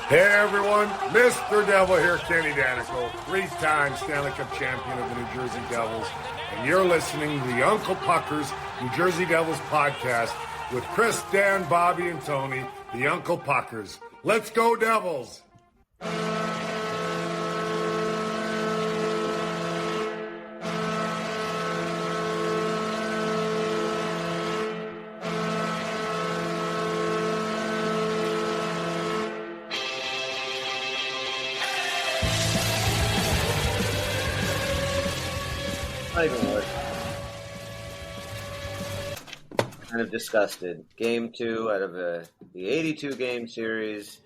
Hey everyone, Mr. Devil here, Kenny Danico, three-time Stanley Cup champion of the New Jersey Devils, and you're listening to the Uncle Puckers New Jersey Devils podcast with Chris, Dan, Bobby, and Tony, the Uncle Puckers. Let's go Devils! Kind of disgusted. Game 2 out of the 82 game series.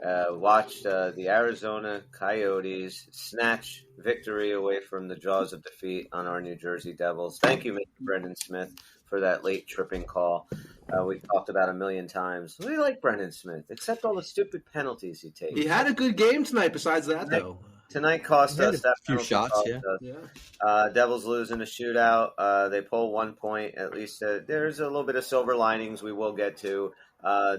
Watched the Arizona Coyotes snatch victory away from the jaws of defeat on our New Jersey Devils. Thank you, Mr. Brendan Smith, for that late tripping call. We've talked about a million times. We like Brendan Smith, except all the stupid penalties he takes. He had a good game tonight besides that, though. Tonight cost us a few shots, Devils lose in a shootout. They pull 1 point. At least there's a little bit of silver linings we will get to.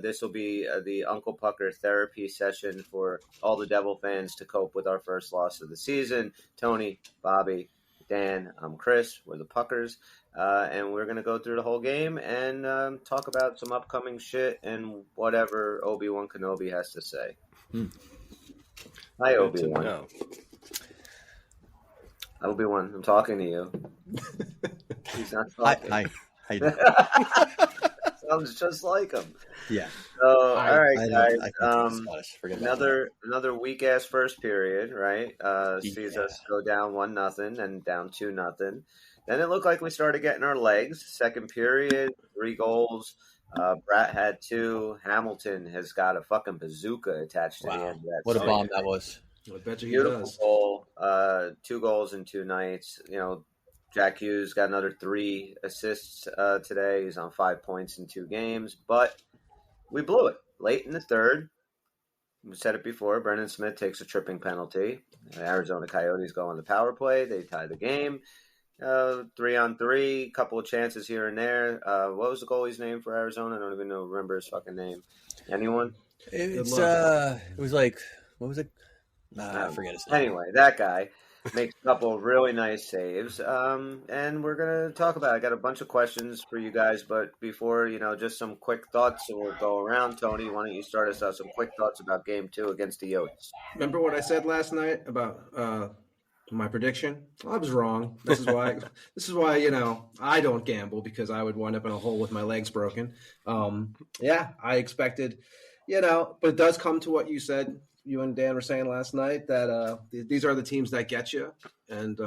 This will be the Uncle Pucker therapy session for all the Devil fans to cope with our first loss of the season. Tony, Bobby, Dan, I'm Chris. We're the Puckers. And we're going to go through the whole game and talk about some upcoming shit and whatever Obi-Wan Kenobi has to say. Hi, Obi-Wan. Obi-Wan, I'm talking to you. He's not talking. Hi. How you doing? Sounds just like him. Yeah. So, all right, guys. Another weak-ass first period, right? Sees us go down 1-0 and down 2-0. Then it looked like we started getting our legs. Second period, 3 goals. Brat had 2. Hamilton has got a fucking bazooka attached to the end of that. What a bomb that was. I bet you he Beautiful does. goal. 2 goals in 2 nights. You know, Jack Hughes got another 3 assists today. He's on 5 points in 2 games. But we blew it. Late in the third, we said it before, Brendan Smith takes a tripping penalty. Arizona Coyotes go on the power play. They tie the game. 3-on-3, couple of chances here and there. What was the goalie's name for Arizona? I don't even remember his fucking name. Anyone? It was like, what was it? I forget his name. Anyway, that guy makes a couple of really nice saves. And we're going to talk about it. I got a bunch of questions for you guys, but before, just some quick thoughts, and we'll go around. Tony, why don't you start us out some quick thoughts about Game 2 against the Coyotes? Remember what I said last night about my prediction? I was wrong. This is why. I don't gamble, because I would wind up in a hole with my legs broken. I expected, but it does come to what you said. You and Dan were saying last night that these are the teams that get you, and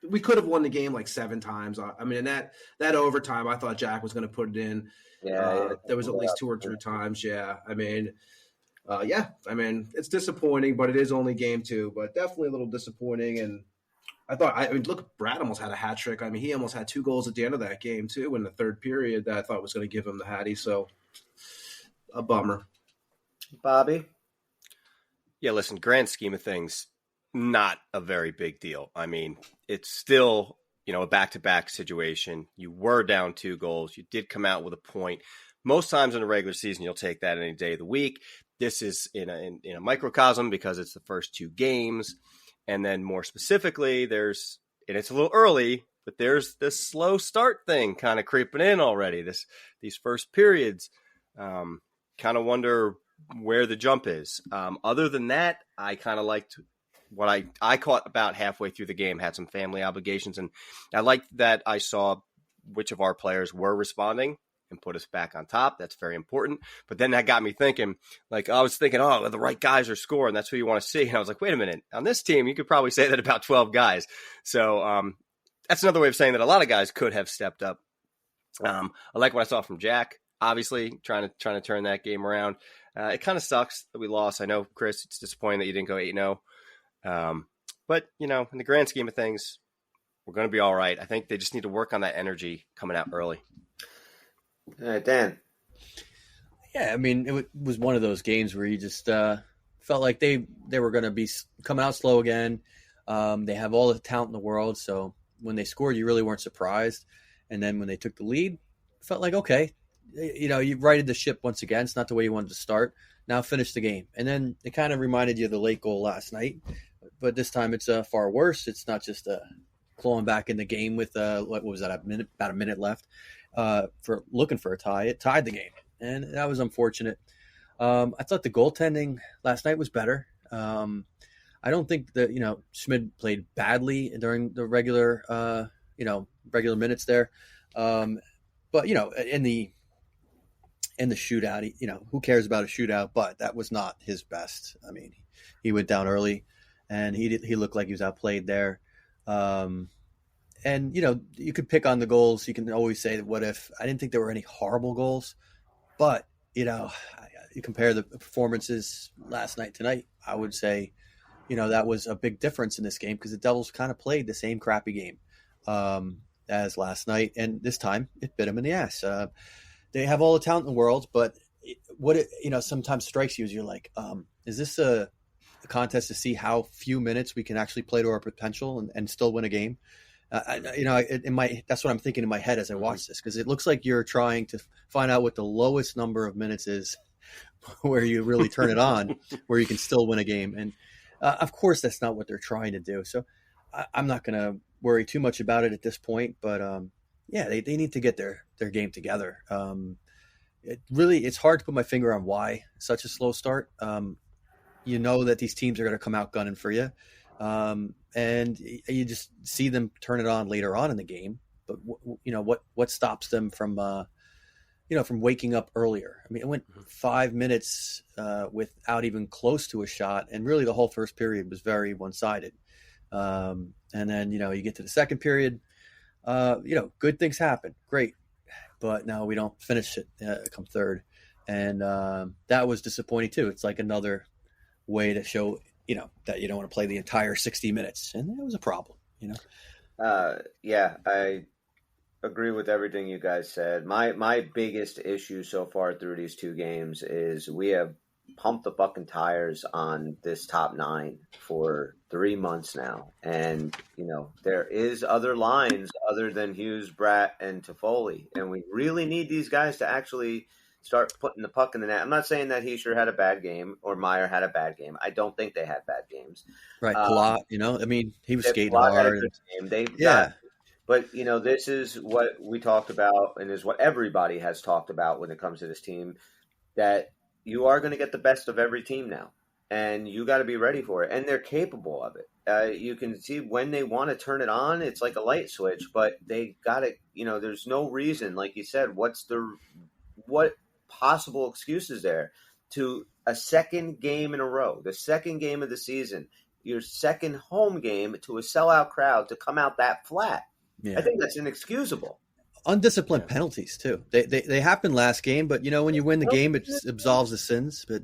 we could have won the game like 7 times. I mean, in that overtime, I thought Jack was going to put it in. There was at least 2 or 3 times. It's disappointing, but it is only Game 2, but definitely a little disappointing. And look, Brad almost had a hat trick. I mean, he almost had 2 goals at the end of that game too, in the third period, that I thought was going to give him the Hattie. So a bummer. Bobby? Yeah, listen, grand scheme of things, not a very big deal. I mean, it's still, a back-to-back situation. You were down 2 goals. You did come out with a point. Most times in the regular season, you'll take that any day of the week. This is in a microcosm because it's the first 2 games. And then more specifically, and it's a little early, but there's this slow start thing kind of creeping in already. These first periods, kind of wonder where the jump is. Other than that, I kind of liked what I caught about halfway through the game, had some family obligations. And I liked that I saw which of our players were responding and put us back on top. That's very important. But then that got me thinking, I was thinking, the right guys are scoring. That's who you want to see. And I was like, wait a minute. On this team, you could probably say that about 12 guys. So that's another way of saying that a lot of guys could have stepped up. I like what I saw from Jack, obviously, trying to turn that game around. It kind of sucks that we lost. I know, Chris, it's disappointing that you didn't go 8-0. But, in the grand scheme of things, we're going to be all right. I think they just need to work on that energy coming out early. All right, Dan. Yeah, I mean, it was one of those games where you just felt like they were going to be coming out slow again. They have all the talent in the world, so when they scored, you really weren't surprised. And then when they took the lead, it felt like, okay, you righted the ship once again. It's not the way you wanted to start. now finish the game. And then it kind of reminded you of the late goal last night, but this time it's far worse. It's not just clawing back in the game with what was that, about a minute left for looking for a tie. It tied the game, and that was unfortunate. I thought the goaltending last night was better. I don't think that Schmid played badly during the regular minutes there, but in the shootout, who cares about a shootout? But that was not his best. I mean, he went down early, and he looked like he was outplayed there. And you could pick on the goals. You can always say, "What if?" I didn't think there were any horrible goals, but you compare the performances last night tonight. I would say, that was a big difference in this game because the Devils kind of played the same crappy game as last night, and this time it bit them in the ass. They have all the talent in the world, but sometimes strikes you as you're like, is this a contest to see how few minutes we can actually play to our potential and still win a game? That's what I'm thinking in my head as I watch this, because it looks like you're trying to find out what the lowest number of minutes is where you really turn it on, where you can still win a game. And of course, that's not what they're trying to do. So I'm not going to worry too much about it at this point. But they need to get their game together. It's hard to put my finger on why such a slow start. That these teams are going to come out gunning for you. And you just see them turn it on later on in the game. But what stops them from waking up earlier? I mean, it went 5 minutes without even close to a shot, and really the whole first period was very one-sided. And then you get to the second period, good things happen, great, but now we don't finish it come third, and that was disappointing too. It's like another way to show that you don't want to play the entire 60 minutes, and that was a problem. I agree with everything you guys said. My biggest issue so far through these two games is we have pumped the fucking tires on this top nine for 3 months now, and there is other lines other than Hughes, Bratt, and Toffoli, and we really need these guys to actually start putting the puck in the net. I'm not saying that Heischer had a bad game or Meyer had a bad game. I don't think they had bad games. Right, Palat, I mean, he was skating hard. But this is what we talked about, and is what everybody has talked about when it comes to this team, that you are going to get the best of every team now, and you got to be ready for it. And they're capable of it. You can see when they want to turn it on, it's like a light switch, but they got it. There's no reason, like you said, what possible excuse is there to a second game in a row, the second game of the season, your second home game to a sellout crowd to come out that flat? Yeah. I think that's inexcusable. Undisciplined penalties too. They happened last game, but when you win the game, it absolves the sins. But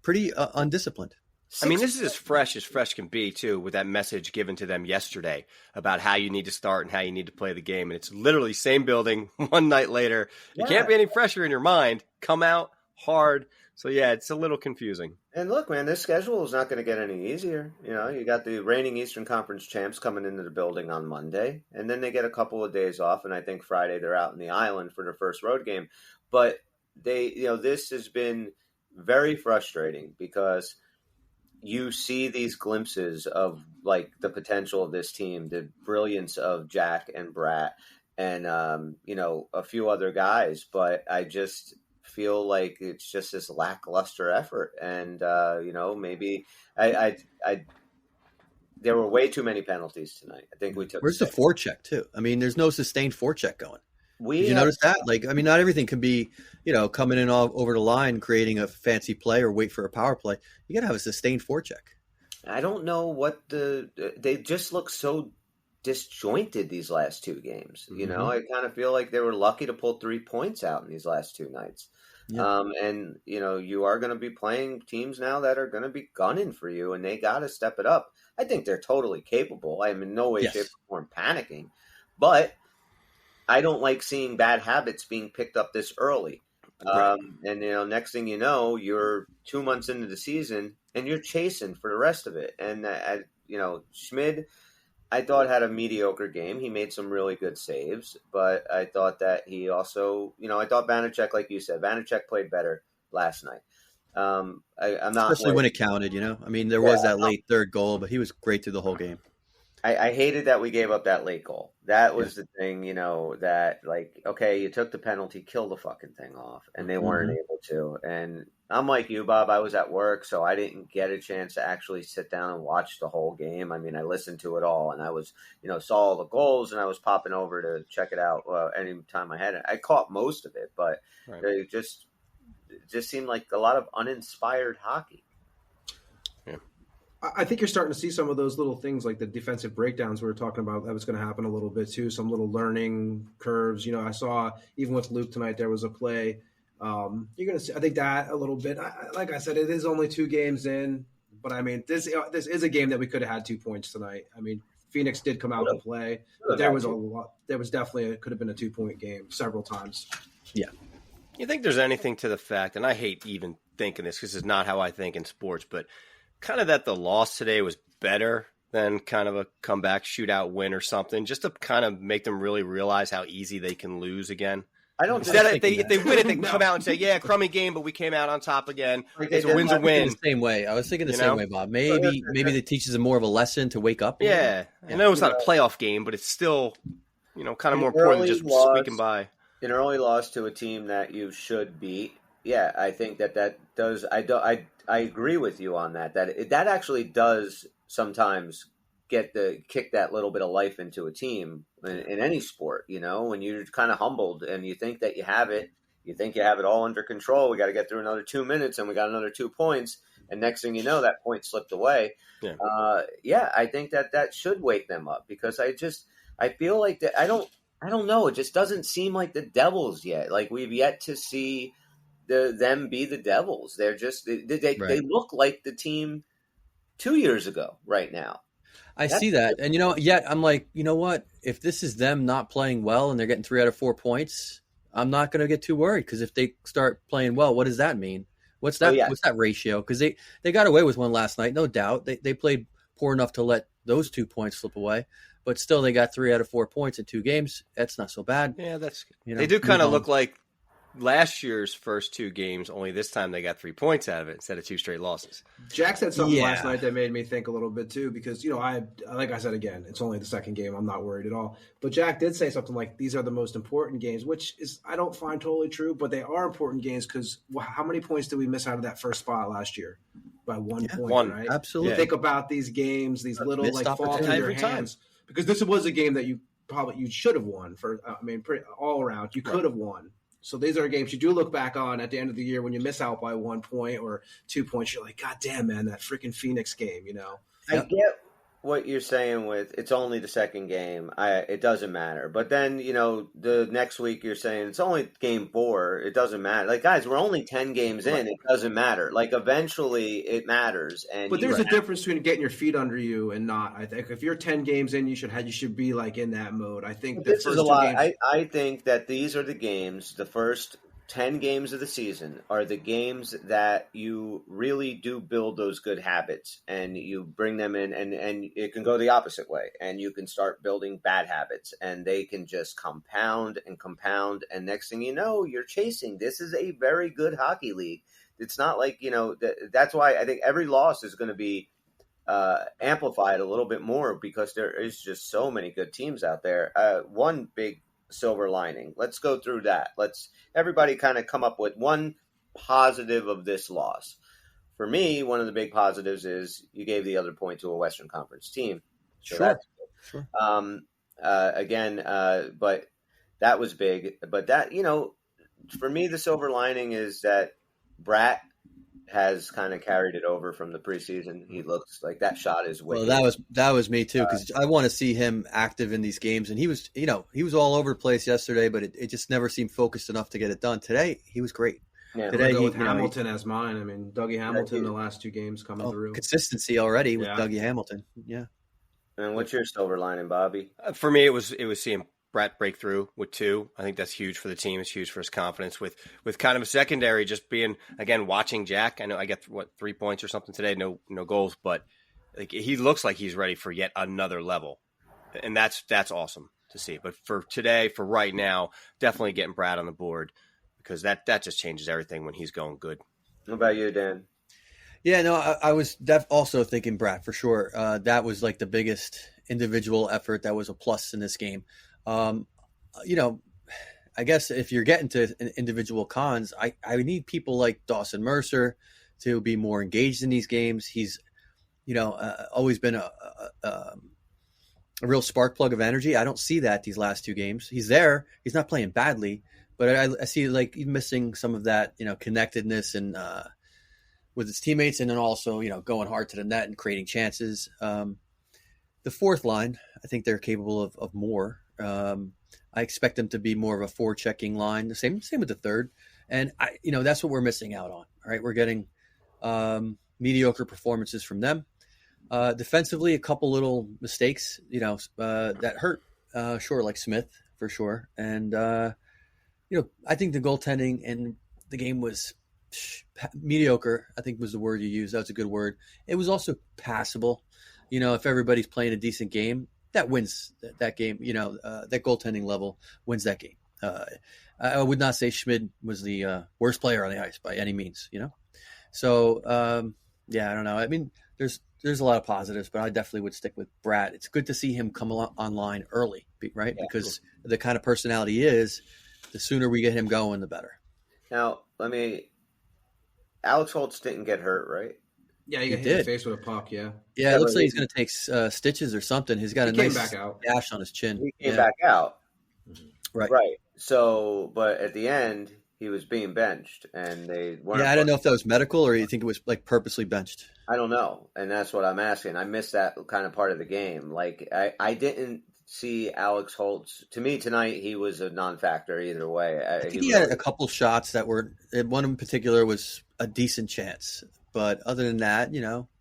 pretty undisciplined. I mean, this is as fresh can be too, with that message given to them yesterday about how you need to start and how you need to play the game. And it's literally same building one night later. You can't be any fresher in your mind. Come out hard. So yeah, it's a little confusing. And look, man, this schedule is not going to get any easier. You got the reigning Eastern Conference champs coming into the building on Monday, and then they get a couple of days off. And I think Friday they're out in the island for their first road game. But this has been very frustrating because you see these glimpses of like the potential of this team, the brilliance of Jack and Bratt and, a few other guys. But I just feel like it's just this lackluster effort. And, maybe there were way too many penalties tonight. I think we took. Where's the forecheck too? I mean, there's no sustained forecheck going. Did you notice that? Like, I mean, not everything can be, coming in all over the line, creating a fancy play or wait for a power play. You got to have a sustained forecheck. I don't know what they just look so disjointed these last two games. Mm-hmm. I kind of feel like they were lucky to pull 3 points out in these last two nights. Yeah. And you are going to be playing teams now that are going to be gunning for you, and they got to step it up. I think they're totally capable. I am in no way, shape, or form panicking, but I don't like seeing bad habits being picked up this early. Right. And next thing you know, you're 2 months into the season and you're chasing for the rest of it. And Schmid, I thought had a mediocre game. He made some really good saves, but I thought that he also, I thought Vanacek, like you said, Vanacek played better last night. I'm not Especially with, when it counted, I mean, there was that late third goal, but he was great through the whole game. I hated that we gave up that late goal. That was the thing, that like, okay, you took the penalty, kill the fucking thing off, and they weren't able to. And I'm like you, Bob. I was at work, so I didn't get a chance to actually sit down and watch the whole game. I mean, I listened to it all, and I was, saw all the goals, and I was popping over to check it out anytime I had it. I caught most of it, but it just seemed like a lot of uninspired hockey. I think you're starting to see some of those little things like the defensive breakdowns we were talking about. That was going to happen a little bit too. Some little learning curves. I saw even with Luke tonight, there was a play. You're going to see, I think that a little bit, like I said, it is only 2 games in, but I mean, this is a game that we could have had 2 points tonight. I mean, Phoenix did come out and play, but there was definitely, it could have been a 2-point game several times. Yeah. You think there's anything to the fact, and I hate even thinking this because it's not how I think in sports, but kind of that the loss today was better than kind of a comeback shootout win or something, just to kind of make them really realize how easy they can lose again. I don't. Instead, if they win it, they can come out and say, "Yeah, crummy game, but we came out on top again." It's a win's a win. The same way. I was thinking the same way, Bob. Maybe that teaches them more of a lesson to wake up. Yeah, I know it's not a playoff game, but it's still, kind of more important than just squeaking by. An early loss to a team that you should beat. Yeah, I think that does. I agree with you on that. That actually does sometimes kick that little bit of life into a team in any sport. When you're kind of humbled and you think that you have it, all under control. We got to get through another 2 minutes, and we got another 2 points. And next thing you know, that point slipped away. Yeah, I think that should wake them up because I feel like that. I don't know. It just doesn't seem like the Devils yet. Like we've yet to see them be the Devils. They're just they look like the team 2 years ago right now. I see that. And yet I'm like, you know what? If this is them not playing well and they're getting 3 out of 4 points, I'm not going to get too worried because if they start playing well, what does that mean? What's that What's that ratio? Because they got away with one last night, no doubt. They played poor enough to let those 2 points slip away. But still, they got 3 out of 4 points in 2 games. That's not so bad. Yeah, that's good. They do kind of look like last year's first 2 games, only this time they got 3 points out of it instead of 2 straight losses. Jack said something last night that made me think a little bit too, because like I said again, it's only the second game. I'm not worried at all. But Jack did say something like these are the most important games, which is I don't find totally true, but they are important games because how many points did we miss out of that first spot last year? By 1 point, right? Absolutely. You think about these games, these little fall into your hands, because this was a game that you should have won for. All around, you could have won. So these are games you do look back on at the end of the year when you miss out by 1 point or 2 points. You're like, God damn, man, that freaking Phoenix game, I get what you're saying with it's only the second game. It doesn't matter. But then, the next week you're saying it's only game 4. It doesn't matter. Like, guys, we're only 10 games in. It doesn't matter. Like, eventually it matters. But there's a difference between getting your feet under you and not. I think if you're 10 games in, you should be like in that mode. I think this is a lot. I think that these are the games, the first 10 games of the season are the games that you really do build those good habits and you bring them in and it can go the opposite way and you can start building bad habits and they can just compound and next thing you know, you're chasing. This is a very good hockey league. It's not like, that's why I think every loss is going to be amplified a little bit more because there is just so many good teams out there. One big silver lining. Let's go through that. Let's everybody kind of come up with one positive of this loss. For me, one of the big positives is you gave the other point to a Western Conference team. So Sure. But that was big. But that, for me, the silver lining is that Bratt has kind of carried it over from the preseason. He looks like that shot is wicked. Well, that was me too because I want to see him active in these games, and he was all over the place yesterday, but it just never seemed focused enough to get it done. Today he was great. Yeah, today go with Hamilton as mine. I mean, Dougie Hamilton the last 2 games coming through. Consistency already with Dougie Hamilton. Yeah. And what's your silver lining, Bobby? For me, it was seeing Bratt break through with 2. I think that's huge for the team. It's huge for his confidence with kind of a secondary, just being, again, watching Jack. I know I get 3 points or something today, no goals, but like he looks like he's ready for yet another level. And that's awesome to see. But for today, for right now, definitely getting Bratt on the board because that just changes everything when he's going good. What about you, Dan? Yeah, no, I was also thinking Brat for sure. That was like the biggest individual effort. That was a plus in this game. Um, you know, I guess if you're getting to individual cons, I need people like Dawson Mercer to be more engaged in these games. He's, always been a real spark plug of energy. I don't see that these last two games. He's there. He's not playing badly, but I see like he's missing some of that, connectedness and with his teammates, and then also, going hard to the net and creating chances. The fourth line, I think they're capable of more. I expect them to be more of a forechecking line. The same with the third, and that's what we're missing out on. All right, we're getting mediocre performances from them. Defensively, a couple little mistakes, that hurt. Sure, like Smith for sure, and I think the goaltending and the game was mediocre. I think was the word you used. That's a good word. It was also passable. If everybody's playing a decent game, that wins that game. That goaltending level wins that game. I would not say Schmid was the worst player on the ice by any means. So yeah, I don't know. I mean, there's a lot of positives, but I definitely would stick with Brad. It's good to see him come online early, right? Yeah. Because the kind of personality he is, the sooner we get him going, the better. Now, Alex Holtz didn't get hurt, right? Yeah, he got hit in the face with a puck, yeah. Yeah, it looks like he's going to take stitches or something. He's got a nice gash on his chin. He came back out. Right. Right. So, but at the end, he was being benched, and they weren't. Yeah, I don't know if that was medical or you think it was like purposely benched. I don't know, and that's what I'm asking. I missed that kind of part of the game. Like, I didn't see Alex Holtz. To me, tonight, he was a non-factor either way. I think he had a couple shots that were, one in particular was a decent chance. But other than that,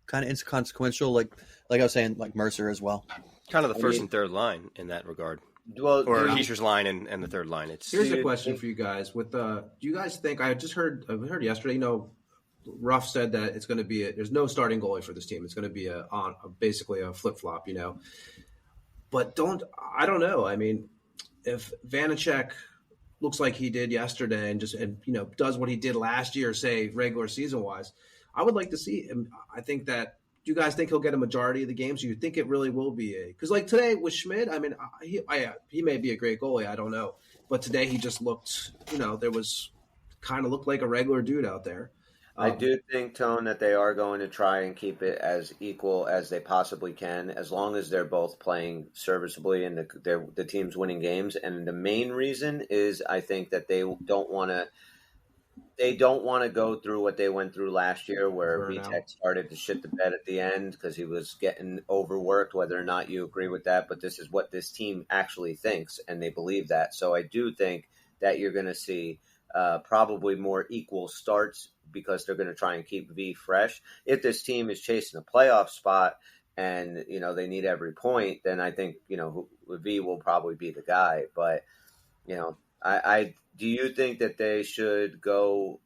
kind of inconsequential, like I was saying, like Mercer as well. Kind of the first and third line in that regard. Well, or Heischer's line and the third line. Here's a question for you guys. Do you guys think? I heard yesterday. Ruff said that it's going to be there's no starting goalie for this team. It's going to be basically a flip flop. But I don't know. I mean, if Vanacek looks like he did yesterday and does what he did last year, say regular season wise, I would like to see him. I think that. Do you guys think he'll get a majority of the games? Do you think it really will be because like today with Schmid, I mean, he may be a great goalie. I don't know, but today he just looked. There was kind of looked like a regular dude out there. I do think, Tone, that they are going to try and keep it as equal as they possibly can, as long as they're both playing serviceably and the team's winning games. And the main reason is I think that they don't want to go through what they went through last year where Vitek started to shit the bed at the end because he was getting overworked, whether or not you agree with that. But this is what this team actually thinks, and they believe that. So I do think that you're going to see probably more equal starts because they're going to try and keep V fresh. If this team is chasing a playoff spot and, they need every point, then I think, V will probably be the guy. But, I do you think that they should go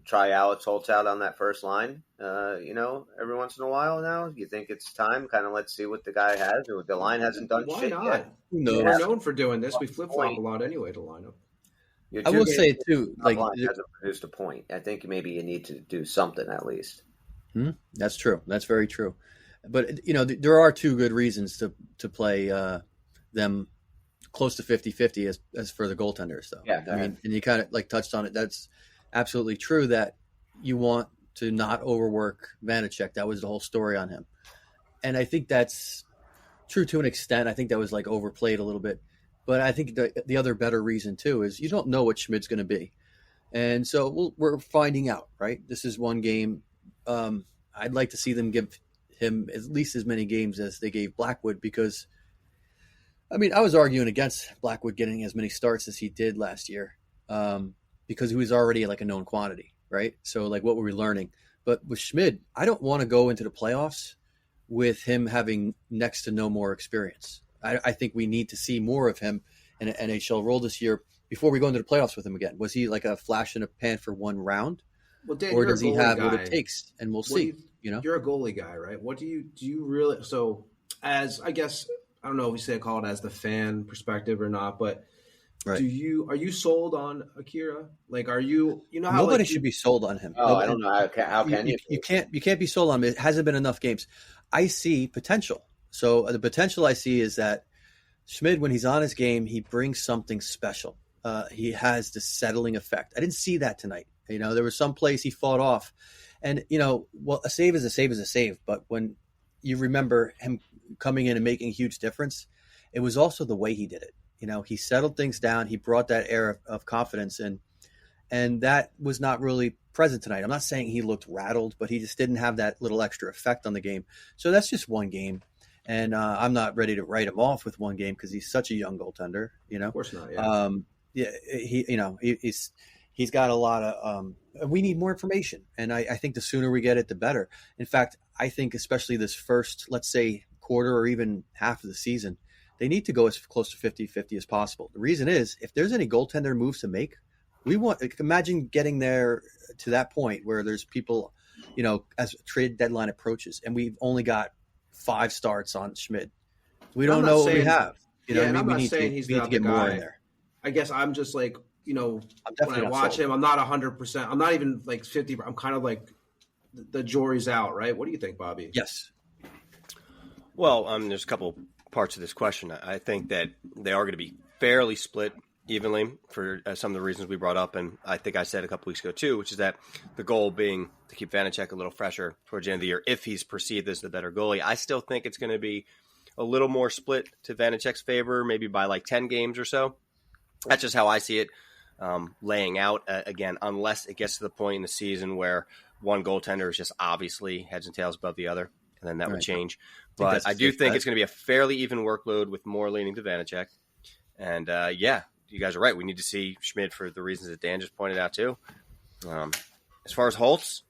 try Alex Holtz out on that first line, every once in a while now? You think it's time? Kind of let's see what the guy has. The line hasn't done shit yet. No, we're known for doing this. We flip-flop a lot anyway to line up. I will say too, like hasn't produced a point. I think maybe you need to do something at least. That's true. That's very true. But there are two good reasons to play them close to 50-50 as for the goaltenders, though. Yeah, I mean, and you kind of like touched on it. That's absolutely true that you want to not overwork Vanacek. That was the whole story on him, and I think that's true to an extent. I think that was like overplayed a little bit. But I think the other better reason, too, is you don't know what Schmid's going to be. And so we're finding out, right? This is one game. I'd like to see them give him at least as many games as they gave Blackwood because, I mean, I was arguing against Blackwood getting as many starts as he did last year because he was already like a known quantity, right? So, like, what were we learning? But with Schmid, I don't want to go into the playoffs with him having next to no more experience. I think we need to see more of him in an NHL role this year before we go into the playoffs with him again. Was he like a flash in a pan for one round? Well, Dan, or does he have what it takes? And we'll see. You're a goalie guy, right? What do you really? So, as I guess I don't know if we say call it as the fan perspective or not, but Right. Are you sold on Akira? Like, are you how Nobody like, should be sold on him. Oh, I don't know how can you? You can't be sold on him. It hasn't been enough games. I see potential. So the potential I see is that Schmid, when he's on his game, he brings something special. He has this settling effect. I didn't see that tonight. There was some plays he fought off, and well, a save is a save is a save. But when you remember him coming in and making a huge difference, it was also the way he did it. He settled things down. He brought that air of confidence in, and that was not really present tonight. I'm not saying he looked rattled, but he just didn't have that little extra effect on the game. So that's just one game. And I'm not ready to write him off with one game because he's such a young goaltender. Of course not. Yeah. He's got a lot of. We need more information, and I think the sooner we get it, the better. In fact, I think especially this first, let's say, quarter or even half of the season, they need to go as close to 50-50 as possible. The reason is, if there's any goaltender moves to make, imagine getting there to that point where there's people, as trade deadline approaches, and we've only got 5 starts on Schmid. We don't know what we have. I'm not saying he's not the guy. More in there. I guess I'm just like, when I watch him, I'm not 100%. I'm not even like 50. I'm kind of like the jury's out, right? What do you think, Bobby? Yes. Well, there's a couple parts of this question. I think that they are going to be fairly split evenly for some of the reasons we brought up, and I think I said a couple weeks ago too, which is that the goal being to keep Vanacek a little fresher towards the end of the year if he's perceived as the better goalie. I still think it's going to be a little more split to Vanacek's favor, maybe by like 10 games or so. That's just how I see it laying out, again, unless it gets to the point in the season where one goaltender is just obviously heads and tails above the other, and then that would change. But I do think it's going to be a fairly even workload with more leaning to Vanacek. And, you guys are right. We need to see Schmid for the reasons that Dan just pointed out too. As far as Holtz,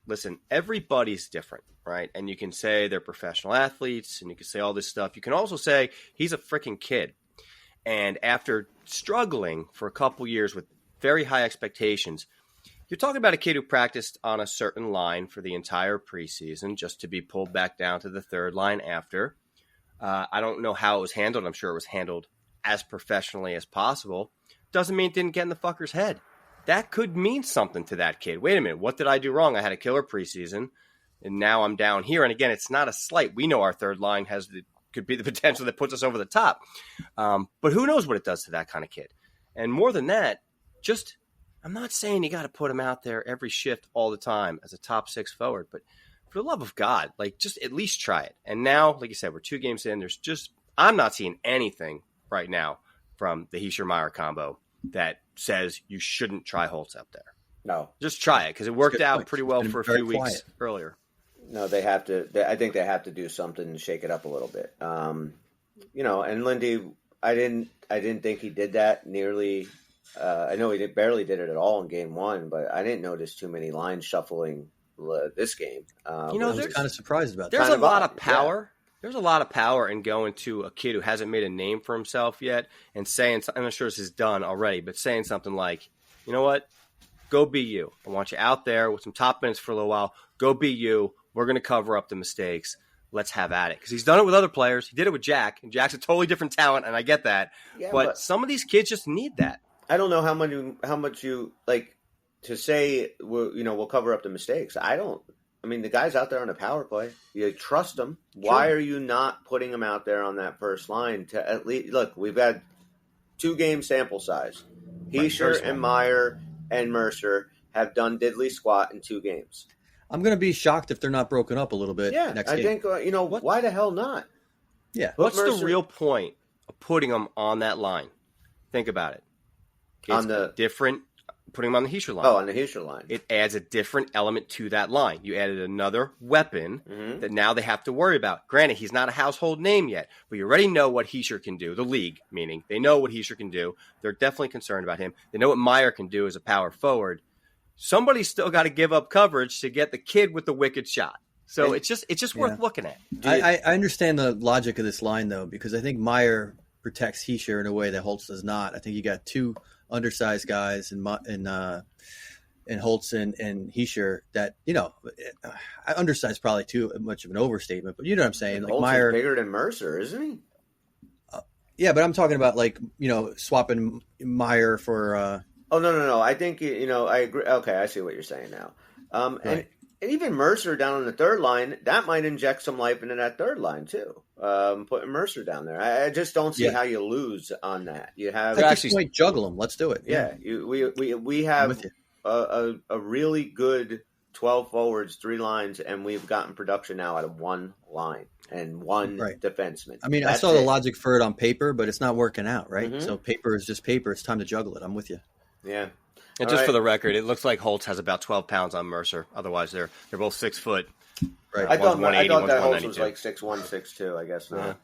listen, everybody's different, right? And you can say they're professional athletes, and you can say all this stuff. You can also say he's a freaking kid. And after struggling for a couple years with very high expectations, you're talking about a kid who practiced on a certain line for the entire preseason just to be pulled back down to the third line after. I don't know how it was handled. I'm sure it was handled as professionally as possible. Doesn't mean it didn't get in the fucker's head. That could mean something to that kid. Wait a minute, what did I do wrong? I had a killer preseason, and now I'm down here. And again, it's not a slight. We know our third line could be the potential that puts us over the top. But who knows what it does to that kind of kid? And more than that, I'm not saying you got to put him out there every shift all the time as a top 6 forward, but for the love of God, just at least try it. And now, like you said, we're 2 games in. I'm not seeing anything right now from the Hischier-Meyer combo that says you shouldn't try Holtz out there. No. Just try it, because it worked out pretty well for a few weeks earlier. No, they have to. I think they have to do something to shake it up a little bit. And Lindy, I didn't think he did that nearly. I know he barely did it at all in game 1, but I didn't notice too many lines shuffling this game. I was kind of surprised about that. There's a lot of power. Yeah. There's a lot of power in going to a kid who hasn't made a name for himself yet and saying, I'm not sure this is done already, but saying something like, you know what? Go be you. I want you out there with some top minutes for a little while. Go be you. We're going to cover up the mistakes. Let's have at it. Because he's done it with other players. He did it with Jack, and Jack's a totally different talent, and I get that. Yeah, but some of these kids just need that. I don't know how much you like to say. We'll cover up the mistakes. I mean, the guy's out there on a power play. You trust him. Sure. Why are you not putting him out there on that first line to at least look? We've got 2 game sample size. Hischier and Meyer and Mercer have done diddly squat in 2 games. I'm going to be shocked if they're not broken up a little bit. Yeah, next I game. think why the hell not? Yeah, what's the real point of putting them on that line? Think about it. Putting him on the Hischier line. Oh, on the Hischier line. It adds a different element to that line. You added another weapon that now they have to worry about. Granted, he's not a household name yet, but you already know what Hischier can do. The league, meaning, they know what Hischier can do. They're definitely concerned about him. They know what Meyer can do as a power forward. Somebody's still got to give up coverage to get the kid with the wicked shot. So it's just worth looking at. I understand the logic of this line, though, because I think Meyer protects Hischier in a way that Holtz does not. I think you got 2 undersized guys and Holtz and Hischier that, undersized probably too much of an overstatement, but you know what I'm saying? Like Holtz Meyer is bigger than Mercer, isn't he? Yeah, but I'm talking about swapping Meyer for. Oh no! I think I agree. Okay, I see what you're saying now. Right. And even Mercer down on the third line, that might inject some life into that third line too. Putting Mercer down there, I just don't see how you lose on that. You have At this point, juggle them. Let's do it. Yeah, we have a really good 12 forwards, 3 lines, and we've gotten production now out of one line and one defenseman. I mean, I saw the logic for it on paper, but it's not working out, right? Mm-hmm. So paper is just paper. It's time to juggle it. I'm with you. Yeah. And just for the record, it looks like Holtz has about 12 pounds on Mercer. Otherwise, they're both 6 foot. Right. I thought that Holtz was like 6'1", 6'2", I guess now. Yeah.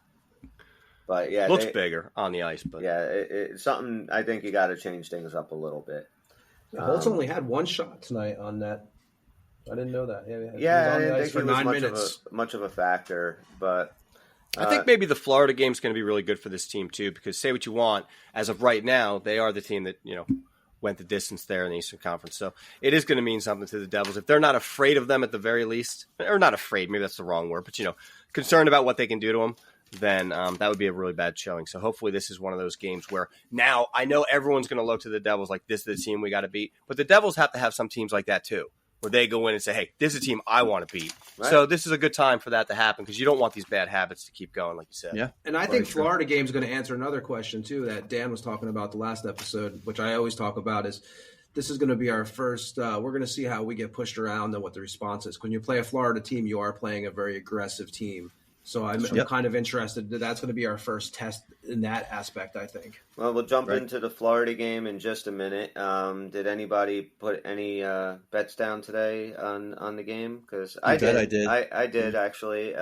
But yeah, looks bigger on the ice. But yeah, it's something I think you got to change things up a little bit. Holtz only had 1 shot tonight on that. I didn't know that. I didn't think he was much of a factor, but I think maybe the Florida game is going to be really good for this team too. Because say what you want, as of right now, they are the team that went the distance there in the Eastern Conference. So it is going to mean something to the Devils if they're not afraid of them at the very least, or not afraid. Maybe that's the wrong word, but concerned about what they can do to them. Then that would be a really bad showing. So hopefully this is one of those games where now I know everyone's going to look to the Devils like this is the team we got to beat. But the Devils have to have some teams like that too, where they go in and say, hey, this is a team I want to beat. Right. So this is a good time for that to happen because you don't want these bad habits to keep going, like you said. Yeah, and I think Florida game is going to answer another question too that Dan was talking about the last episode, which I always talk about is this is going to be our first we're going to see how we get pushed around and what the response is. When you play a Florida team, you are playing a very aggressive team. So I'm kind of interested that that's going to be our first test in that aspect, I think. Well, we'll jump into the Florida game in just a minute. Did anybody put any bets down today on the game? Because I did. I did, actually.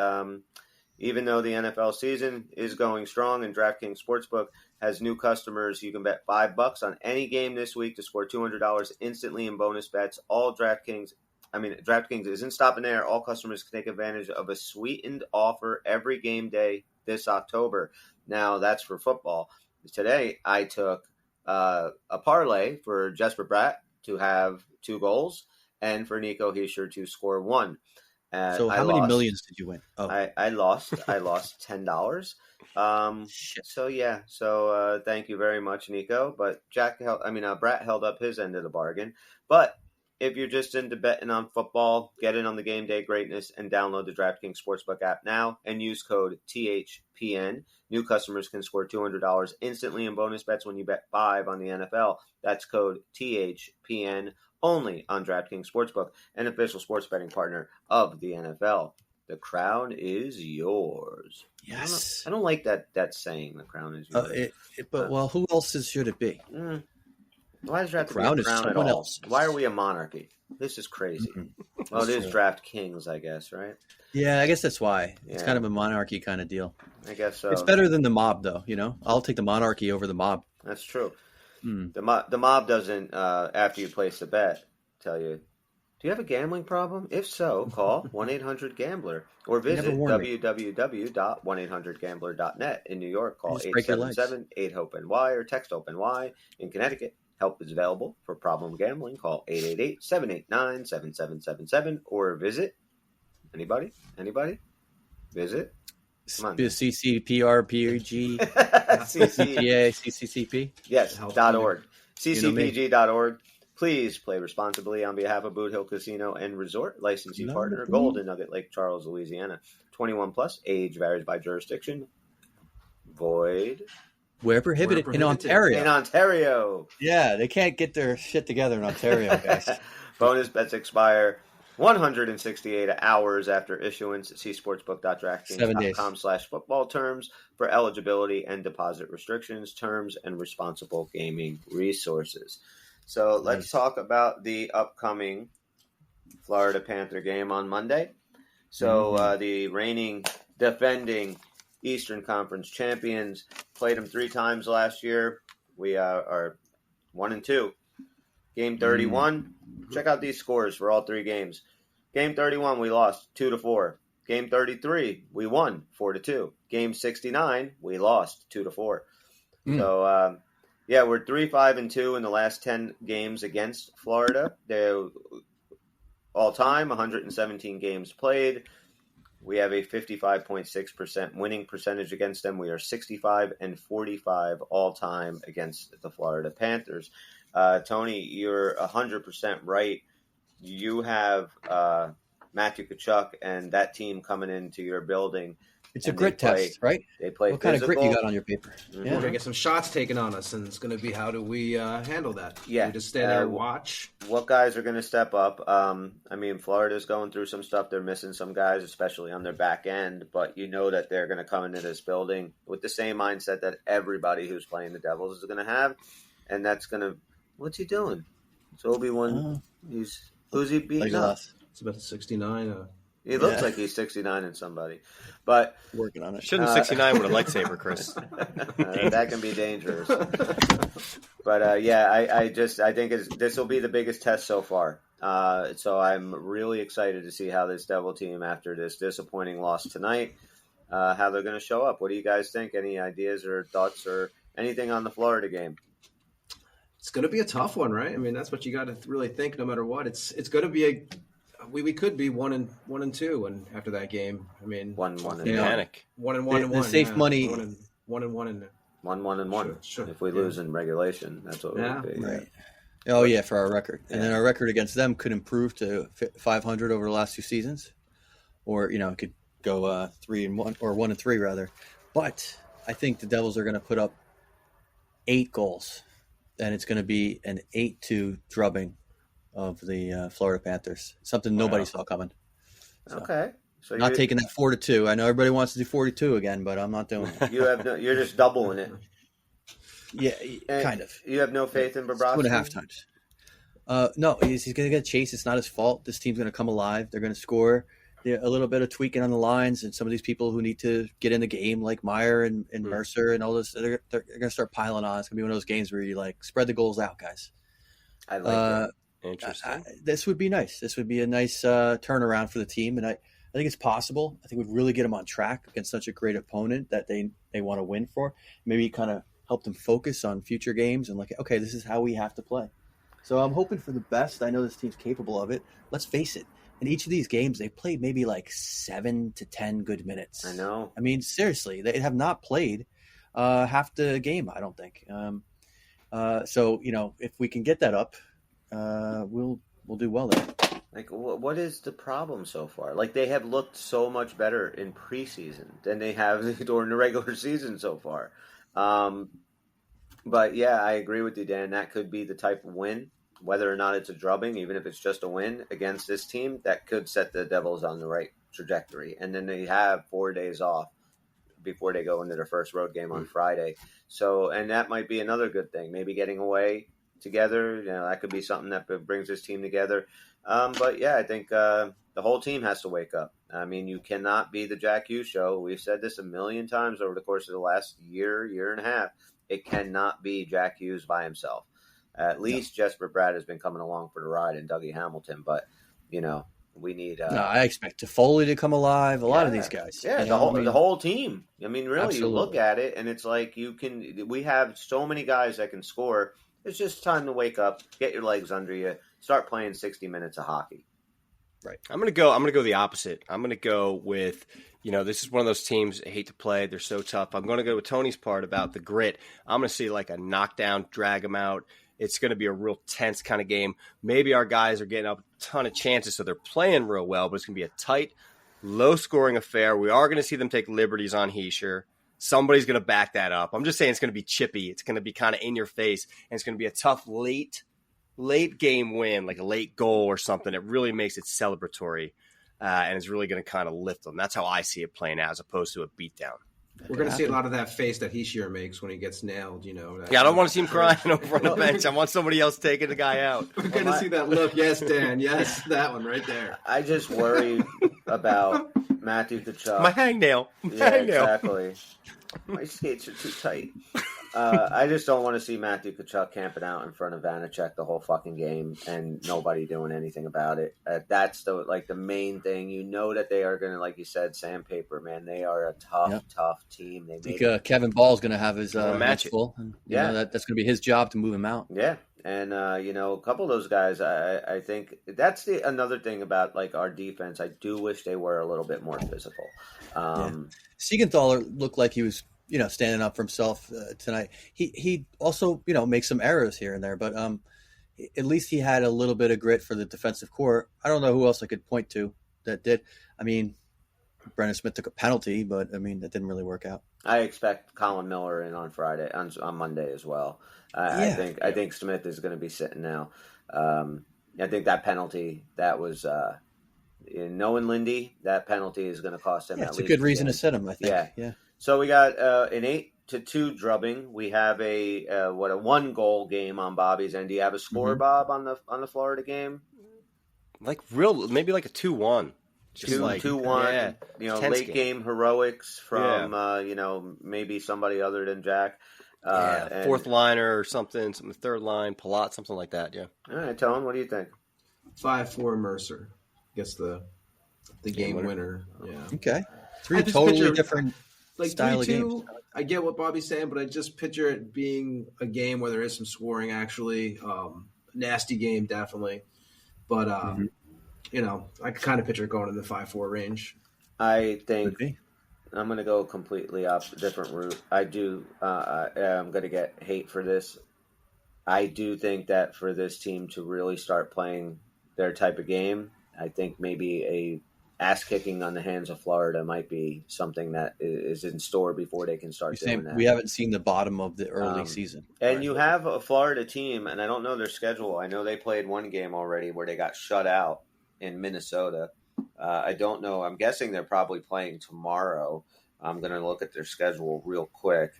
Even though the NFL season is going strong and DraftKings Sportsbook has new customers, you can bet $5 on any game this week to score $200 instantly in bonus bets. DraftKings isn't stopping there. All customers can take advantage of a sweetened offer every game day this October. Now, that's for football. Today, I took a parlay for Jesper Bratt to have 2 goals and for Nico Hischier to score 1. So how many millions did you win? Oh. I lost $10. So thank you very much, Nico. But Bratt held up his end of the bargain. But if you're just into betting on football, get in on the game day greatness and download the DraftKings Sportsbook app now and use code THPN. New customers can score $200 instantly in bonus bets when you bet $5 on the NFL. That's code THPN only on DraftKings Sportsbook, an official sports betting partner of the NFL. The crown is yours. Yes. I don't like that saying, the crown is yours. Well, who else should it be? Why does there have to be a crown at all? Else. Why are we a monarchy? This is crazy. Mm-hmm. Well, it is DraftKings, I guess, right? Yeah, I guess that's why. It's kind of a monarchy kind of deal. I guess so. It's better than the mob, though. I'll take the monarchy over the mob. That's true. The mob doesn't, after you place the bet, tell you, do you have a gambling problem? If so, call 1-800-GAMBLER or visit www.1800gambler.net. In New York, call 877-8-HOPE-NY or text HOPE-NY. In Connecticut, help is available for problem gambling. Call 888-789-7777 or visit. Anybody? Visit? Come on. CCPRPG. CCCP? Yes, .org. CCPG.org. Please play responsibly on behalf of Boot Hill Casino and Resort. Licensee partner, Golden Nugget, Lake Charles, Louisiana. 21 plus. Age varies by jurisdiction. Void. Where prohibited. In Ontario. Yeah, they can't get their shit together in Ontario, guys. Bonus bets expire 168 hours after issuance. See sportsbook.draftkings.com/football terms for eligibility and deposit restrictions, terms, and responsible gaming resources. So let's talk about the upcoming Florida Panther game on Monday. So the reigning, defending Eastern Conference champions played them 3 times last year. We are 1-2. Game 31. Check out these scores for all 3 games. Game 31, we lost 2-4. Game 33, we won 4-2. Game 69, we lost 2-4. So, we're 3-5-2 in the last 10 games against Florida. They're all time 117 games played. We have a 55.6% winning percentage against them. We are 65-45 all time against the Florida Panthers. Tony, you're 100% right. You have Matthew Tkachuk and that team coming into your building. It's a grit test, right? They play what kind physical. of grit you got on your paper? We're going to get some shots taken on us, and it's going to be how do we handle that? We just stand there and watch? What guys are going to step up? I mean, Florida's going through some stuff. They're missing some guys, especially on their back end, but you know that they're going to come into this building with the same mindset that everybody who's playing the Devils is going to have, and that's going to – what's he doing? It's Obi-Wan. Who's he beating up? It's about 69. He looks like he's 69 and somebody, but working on it. Shouldn't 69 with a lightsaber, Chris? That can be dangerous. But I think this will be the biggest test so far. So I'm really excited to see how this Devil team, after this disappointing loss tonight, how they're going to show up. What do you guys think? Any ideas or thoughts or anything on the Florida game? It's going to be a tough one, right? I mean, that's what you got to really think. No matter what, it's going to be we could be 1-2, and after that game, I mean, 1-1 and panic. 1-1 the safe money. 1-1. Sure. If we lose in regulation, that's what it would be. Right. Oh yeah, for our record, and then our record against them could improve to 500 over the last 2 seasons, or it could go 3-1 or 1-3 rather. But I think the Devils are going to put up 8 goals, and it's going to be an 8-2 drubbing of the Florida Panthers. Something nobody saw coming. So, okay. So not taking that 4-2. I know everybody wants to do 42 again, but I'm not doing it. You're just doubling it. Yeah, and kind of. You have no faith in Bobrovsky? 2.5 times. No, he's going to get chased. It's not his fault. This team's going to come alive. They're going to score. A little bit of tweaking on the lines, and some of these people who need to get in the game, like Meyer and Mercer and all this, they're going to start piling on. It's going to be one of those games where you spread the goals out, guys. I like that. Interesting. This would be nice. This would be a nice turnaround for the team, and I think it's possible. I think we'd really get them on track against such a great opponent that they want to win for. Maybe kind of help them focus on future games and okay, this is how we have to play. So I'm hoping for the best. I know this team's capable of it. Let's face it. In each of these games, they played maybe 7 to 10 good minutes. I know. I mean, seriously, they have not played half the game, I don't think. So, if we can get that up, we'll do well there. What is the problem so far? They have looked so much better in preseason than they have during the regular season so far. But yeah, I agree with you, Dan. That could be the type of win, whether or not it's a drubbing, even if it's just a win against this team, that could set the Devils on the right trajectory. And then they have 4 days off before they go into their first road game on Friday. So, and that might be another good thing. Maybe getting away together, that could be something that brings this team together. But yeah, I think the whole team has to wake up. I mean, you cannot be the Jack Hughes show. We've said this a million times over the course of the last year and a half. It cannot be Jack Hughes by himself. At least Jesper Bratt has been coming along for the ride, and Dougie Hamilton. But we need. No, I expect Toffoli to come alive. A lot of these guys. Yeah, the whole team. I mean, really, Absolutely. You look at it, and it's like we have so many guys that can score. It's just time to wake up, get your legs under you, start playing 60 minutes of hockey. Right. I'm gonna go the opposite. I'm gonna go with, this is one of those teams I hate to play. They're so tough. I'm gonna go with Tony's part about the grit. I'm gonna see a knockdown, drag them out. It's gonna be a real tense kind of game. Maybe our guys are getting up a ton of chances, so they're playing real well, but it's gonna be a tight, low scoring affair. We are gonna see them take liberties on Heischer. Somebody's going to back that up. I'm just saying it's going to be chippy. It's going to be kind of in your face, and it's going to be a tough late game win, like a late goal or something. It really makes it celebratory, and it's really going to kind of lift them. That's how I see it playing out, as opposed to a beatdown. We're going to see a lot of that face that Heischer makes when he gets nailed, Yeah, I don't want to see him crying over on the bench. I want somebody else taking the guy out. We're going to see that look. Yes, Dan. Yes, that one right there. I just worry about Matthew Tkachuk. My hangnail. Exactly. My skates are too tight. I just don't want to see Matthew Tkachuk camping out in front of Vanacek the whole fucking game and nobody doing anything about it. That's the main thing. That they are going to, like you said, sandpaper, man. They are a tough team. I think Kevin Ball's going to have his match full. And, that's going to be his job to move him out. Yeah, And a couple of those guys, I think that's another thing about like our defense. I do wish they were a little bit more physical. Siegenthaler looked like he was, standing up for himself tonight. He also, makes some errors here and there, but at least he had a little bit of grit for the defensive core. I don't know who else I could point to that did. I mean, Brendan Smith took a penalty, but that didn't really work out. I expect Colin Miller in on Monday as well. I think Smith is going to be sitting now. I think that penalty that was knowing Lindy, that penalty is going to cost him. It's a good reason to sit him, I think. Yeah. So we got an 8-2 drubbing. We have a 1-goal game on Bobby's end. Do you have a score, Bob, on the Florida game? Maybe like a 2-1. Just 2-1. Yeah. Late game heroics from maybe somebody other than Jack. Fourth liner or something third line, Palat, something like that. Yeah. All right, Tone, what do you think? 5-4 Mercer gets the game winner. Yeah. Okay. 3 totally different style of 3-2, games. I get what Bobby's saying, but I just picture it being a game where there is some scoring. Actually, nasty game definitely, but I can kind of picture it going in the 5-4 range. I think I'm going to go completely different route. I do. I'm going to get hate for this. I do think that for this team to really start playing their type of game, I think maybe a ass kicking on the hands of Florida might be something that is in store before they can start doing that. We haven't seen the bottom of the early season. And you have a Florida team, and I don't know their schedule. I know they played one game already where they got shut out in Minnesota. I don't know. I'm guessing they're probably playing tomorrow. I'm going to look at their schedule real quick.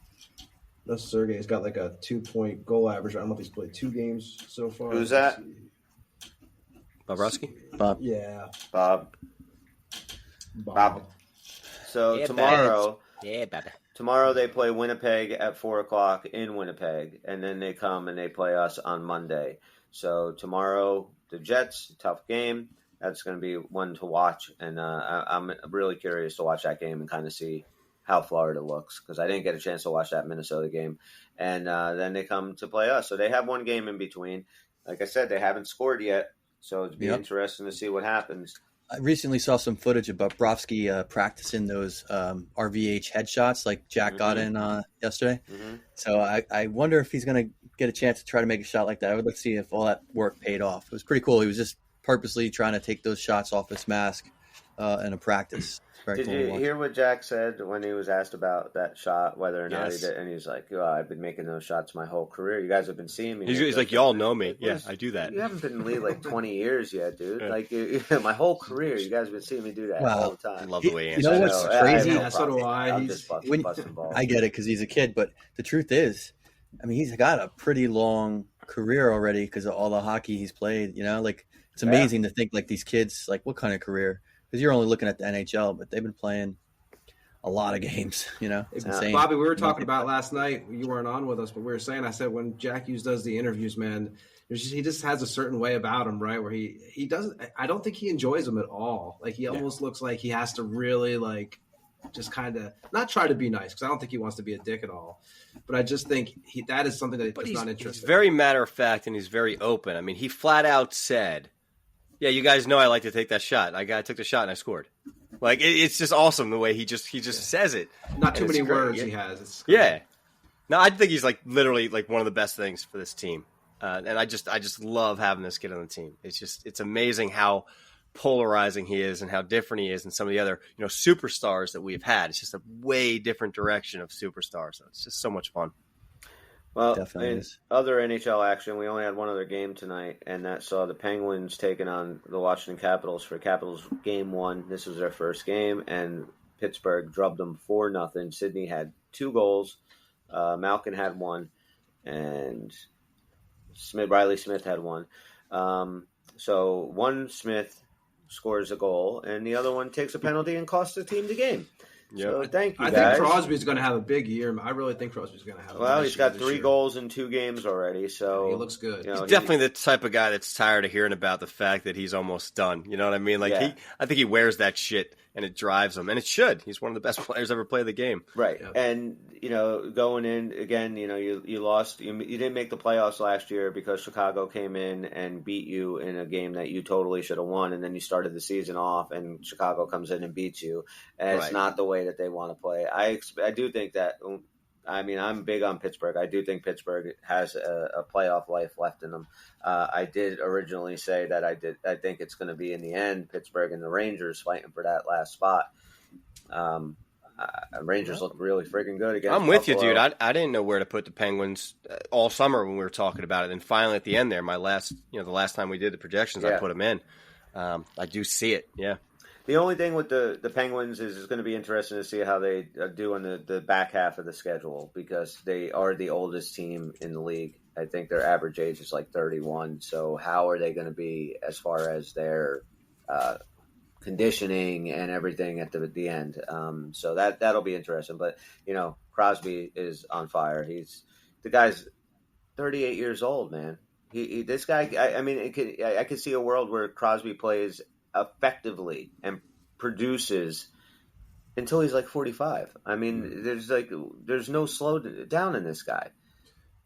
No, Sergey's got like a 2-point goal average. I don't know if he's played 2 games so far. Who's that? Bobrovsky? Bob. Yeah. Bob. So tomorrow they play Winnipeg at 4:00 in Winnipeg, and then they come and they play us on Monday. So tomorrow, the Jets, tough game. That's going to be one to watch, and I'm really curious to watch that game and kind of see how Florida looks, because I didn't get a chance to watch that Minnesota game. And then they come to play us. So they have one game in between. Like I said, they haven't scored yet, so it'd be interesting to see what happens. I recently saw some footage of Bobrovsky practicing those RVH headshots like Jack got in yesterday. Mm-hmm. So I wonder if he's going to get a chance to try to make a shot like that. I would like to see if all that work paid off. It was pretty cool. He was just purposely trying to take those shots off his mask in a practice. Did you hear what Jack said when he was asked about that shot, whether or not he did? And he's like, I've been making those shots my whole career. You guys have been seeing me. He's like, y'all know me. Yeah, I do that. You haven't been in the league like 20 years yet, dude. Like, my whole career, you guys have been seeing me do that all the time. I love the way he answers. You know what's crazy? So do I. I'm just busting balls. I get it because he's a kid, but the truth is, I mean, he's got a pretty long career already because of all the hockey he's played. It's amazing to think like these kids, like what kind of career? Because you're only looking at the NHL, but they've been playing a lot of games, It's insane. Bobby, we were talking about last night. You weren't on with us, but we were saying, I said, when Jack Hughes does the interviews, man, he just has a certain way about him, right? Where he doesn't, I don't think he enjoys them at all. Like he almost looks like he has to really just kind of not try to be nice, because I don't think he wants to be a dick at all. But I just think that is something that is not interesting. He's very matter of fact and he's very open. I mean, he flat out said, "Yeah, you guys know I like to take that shot. I took the shot and I scored." Like it's just awesome the way he just says it. Not too many words he has. No, I think he's literally one of the best things for this team, and I just love having this kid on the team. It's amazing how polarizing he is and how different he is than some of the other superstars that we've had. It's just a way different direction of superstars. So it's just so much fun. Well, in other NHL action, we only had one other game tonight, and that saw the Penguins taking on the Washington Capitals for Capitals Game 1. This was their first game, and Pittsburgh drubbed them 4-0. Sydney had 2 goals. Malkin had 1, and Riley Smith had 1. So one Smith scores a goal, and the other one takes a penalty and costs the team the game. Yep. So thank you, guys. I think Crosby's going to have a big year. I really think Crosby's going to have. Well, he's got 3 goals in 2 games already, so he looks good. He's definitely the type of guy that's tired of hearing about the fact that he's almost done. You know what I mean? I think he wears that shit and it drives him, and it should. He's one of the best players ever play the game. Right. Yep. And, going in again, you lost, you didn't make the playoffs last year because Chicago came in and beat you in a game that you totally should have won. And then you started the season off and Chicago comes in and beats you. And it's not the way that they want to play. I do think that, I'm big on Pittsburgh. I do think Pittsburgh has a playoff life left in them. I did originally say that I think it's going to be in the end Pittsburgh and the Rangers fighting for that last spot. Rangers look really freaking good against I'm with Buffalo. you, dude. I didn't know where to put the Penguins all summer when we were talking about it, and finally at the end there, the last time we did the projections, I put them in. I do see it. Yeah. The only thing with the Penguins is it's going to be interesting to see how they do in the back half of the schedule because they are the oldest team in the league. I think their average age is like 31. So how are they going to be as far as their conditioning and everything at the end? So that'll be interesting. But, Crosby is on fire. The guy's 38 years old, man. This guy, I can see a world where Crosby plays effectively and produces until he's like 45. There's no slow down in this guy.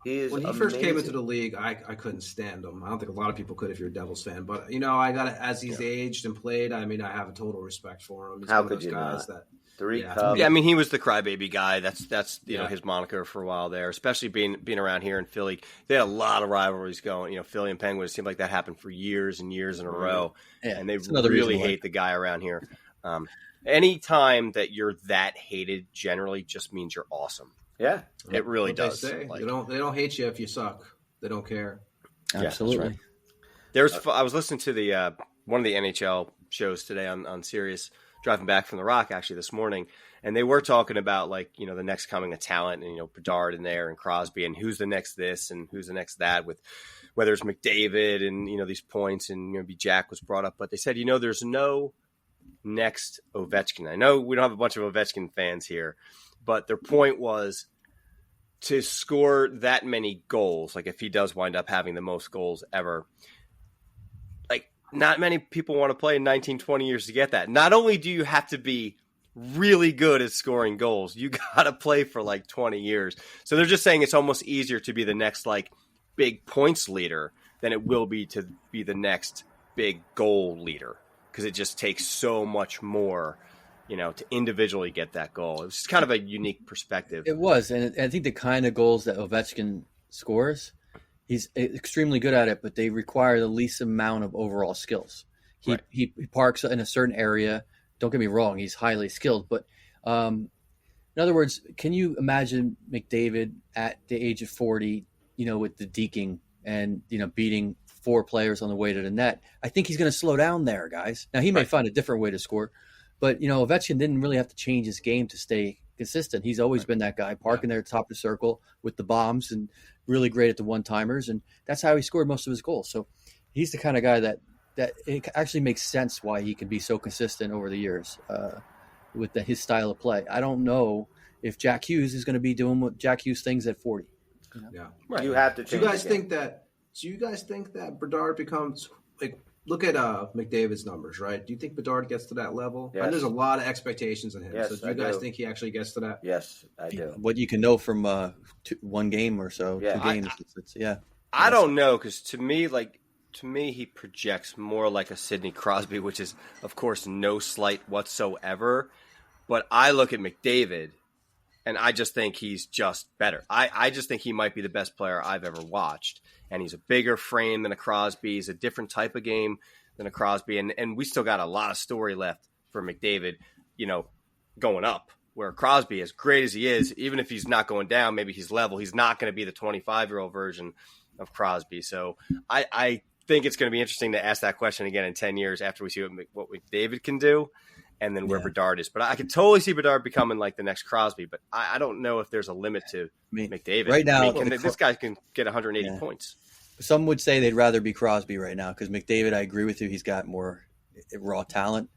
He is when he amazing. first came into the league, I couldn't stand him. I don't think a lot of people could if you're a Devils fan. But I got as he's aged and played. I have a total respect for him. He's How one of could those you guys not? That 3 Cubs. Yeah, he was the crybaby guy. That's his moniker for a while there, especially being around here in Philly. They had a lot of rivalries going. Philly and Penguins. It seemed like that happened for years and years in a row, and they really hate the guy around here. Any time that you're that hated, generally just means you're awesome. Yeah, it really does. They don't hate you if you suck. They don't care. Absolutely. Yeah, right. I was listening to the one of the NHL shows today on Sirius, driving back from the Rock actually this morning, and they were talking about the next coming of talent and Bedard in there and Crosby and who's the next this and who's the next that, with whether it's McDavid and these points and maybe Jack was brought up, but they said there's no next Ovechkin. I know we don't have a bunch of Ovechkin fans here, but their point was to score that many goals, like if he does wind up having the most goals ever, not many people want to play in 19, 20 years to get that. Not only do you have to be really good at scoring goals, you got to play for 20 years. So they're just saying it's almost easier to be the next big points leader than it will be to be the next big goal leader, because it just takes so much more, to individually get that goal. It was just kind of a unique perspective. It was, and I think the kind of goals that Ovechkin scores, he's extremely good at it, but they require the least amount of overall skills. He parks in a certain area. Don't get me wrong, he's highly skilled, but in other words, can you imagine McDavid at the age of 40, with the deking and, beating 4 players on the way to the net? I think he's going to slow down there, guys. Now, he may find a different way to score, but, Ovechkin didn't really have to change his game to stay consistent. He's always been that guy, parking there at the top of the circle with the bombs and really great at the one-timers, and that's how he scored most of his goals. So he's the kind of guy that it actually makes sense why he can be so consistent over the years with his style of play. I don't know if Jack Hughes is going to be doing what Jack Hughes things at 40. Yeah, right. You have to. Do you guys think that Bedard becomes look at McDavid's numbers, right? Do you think Bedard gets to that level? Yes. And there's a lot of expectations in him. Yes, so do you guys think he actually gets to that? Yes, I do. What you can know from one game or so, 2 games. I don't know, because to me, he projects more like a Sidney Crosby, which is, of course, no slight whatsoever. But I look at McDavid, and I just think he's just better. I just think he might be the best player I've ever watched. And he's a bigger frame than a Crosby. He's a different type of game than a Crosby. And we still got a lot of story left for McDavid, going up. Where Crosby, as great as he is, even if he's not going down, maybe he's level, he's not going to be the 25-year-old version of Crosby. So I think it's going to be interesting to ask that question again in 10 years after we see what McDavid can do and then where Bedard is. But I could totally see Bedard becoming the next Crosby, but I don't know if there's a limit to McDavid. Right now, this guy can get 180 points. Some would say they'd rather be Crosby right now because McDavid, I agree with you, he's got more raw talent,